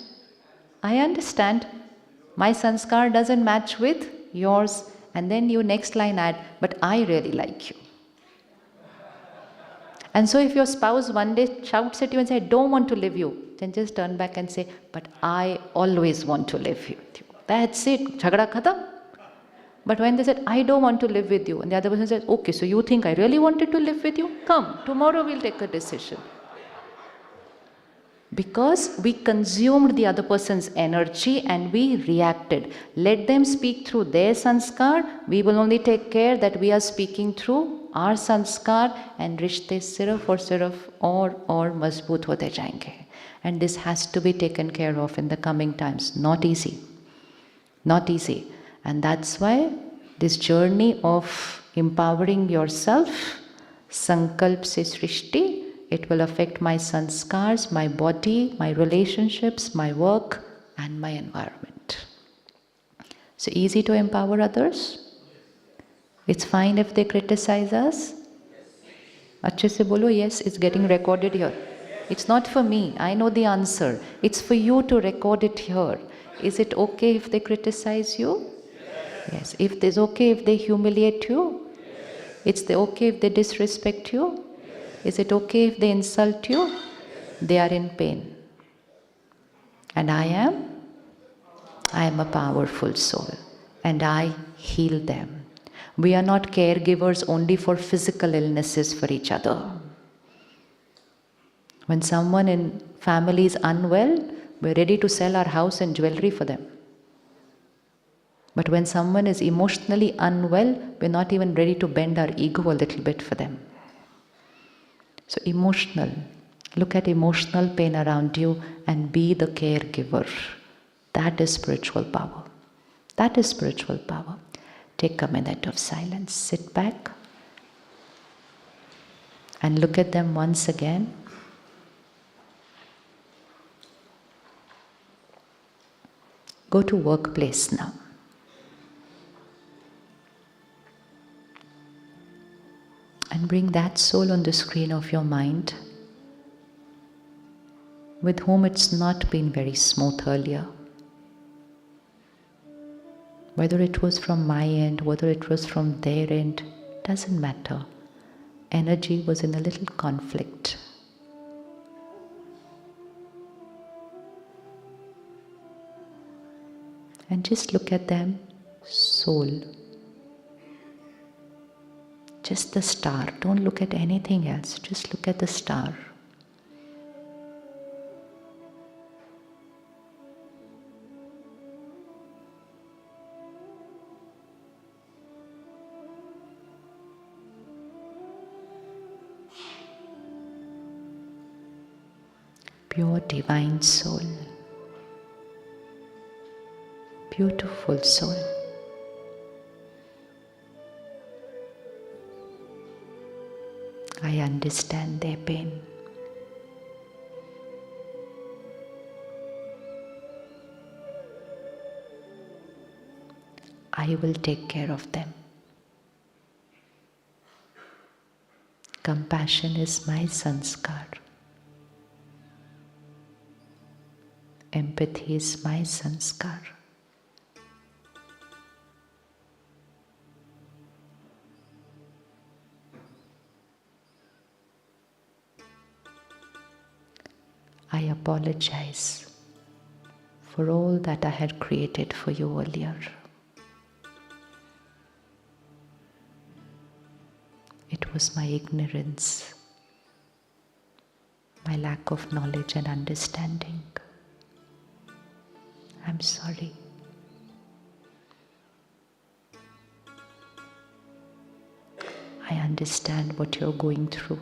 [SPEAKER 1] My sanskar doesn't match with yours. And then you next line add, but I really like you. And so if your spouse one day shouts at you and says, I don't want to live you, then just turn back and say, but I always want to live with you. That's it. Jhagda khatam. But when they said, I don't want to live with you, and the other person says, okay, so you think I really wanted to live with you? Come, tomorrow we'll take a decision. Because we consumed the other person's energy and we reacted. Let them speak through their sanskar. We will only take care that we are speaking through our sanskar, and रिश्ते सिर्फ और मजबूत होते जाएंगे. And this has to be taken care of in the coming times. Not easy. Not easy. And that's why this journey of empowering yourself, sankalp se srishti, it will affect my sanskars, my body, my relationships, my work, and my environment. So easy to empower others? It's fine if they criticize us? अच्छे से बोलो, yes, it's getting recorded here. It's not for me, I know the answer. It's for you to record it here. Is it okay if they criticize you? Yes. If it's okay if they humiliate you? It's okay if they disrespect you? Is it okay if they insult you? They are in pain. And I am a powerful soul. And I heal them. We are not caregivers only for physical illnesses for each other. When someone in family is unwell, we're ready to sell our house and jewelry for them. But when someone is emotionally unwell, we're not even ready to bend our ego a little bit for them. So emotional. Look at emotional pain around you and be the caregiver. That is spiritual power. That is spiritual power. Take a minute of silence. Sit back and look at them once again. Go to workplace now. And bring that soul on the screen of your mind with whom it's not been very smooth earlier. Whether it was from my end, whether it was from their end, doesn't matter. Energy was in a little conflict. And just look at them, soul. Just the star. Don't look at anything else. Just look at the star. Pure divine soul. Beautiful soul. I understand their pain. I will take care of them. Compassion is my sanskar. Empathy is my sanskar. I apologize for all that I had created for you earlier. It was my ignorance, my lack of knowledge and understanding. I'm sorry. I understand what you're going through.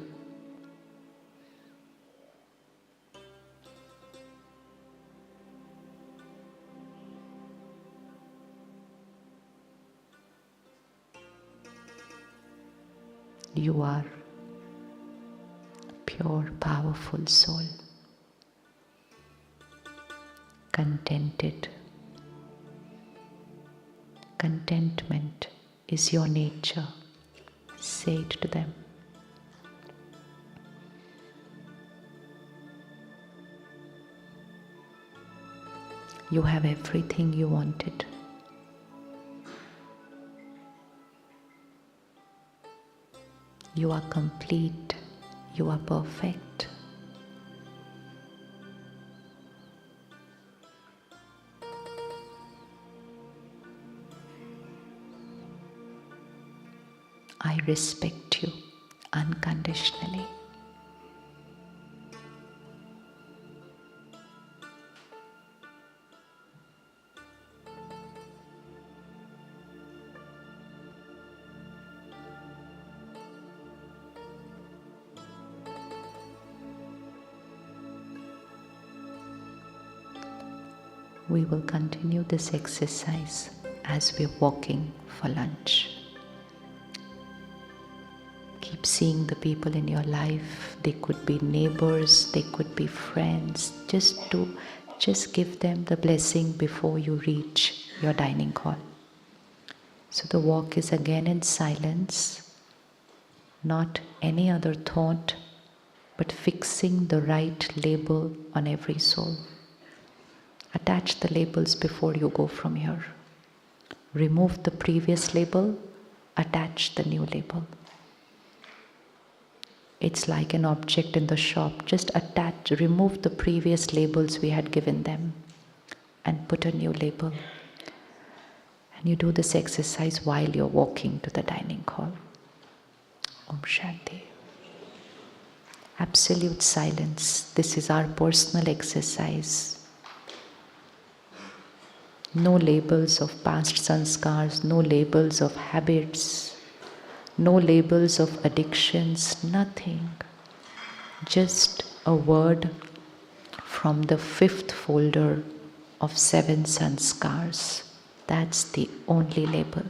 [SPEAKER 1] You are a pure, powerful soul, contented. Contentment is your nature. Say it to them. You have everything you wanted. You are complete. You are perfect. I respect you unconditionally. We will continue this exercise as we're walking for lunch. Keep seeing the people in your life. They could be neighbors, they could be friends. Just give them the blessing before you reach your dining hall. So the walk is again in silence, not any other thought, but fixing the right label on every soul. Attach the labels before you go from here. Remove the previous label, attach the new label. It's like an object in the shop. Just remove the previous labels we had given them and put a new label. And you do this exercise while you're walking to the dining hall. Om Shanti. Absolute silence. This is our personal exercise. No labels of past sanskars, no labels of habits, no labels of addictions, nothing. Just a word from the 5th folder of 7 sanskars. That's the only label.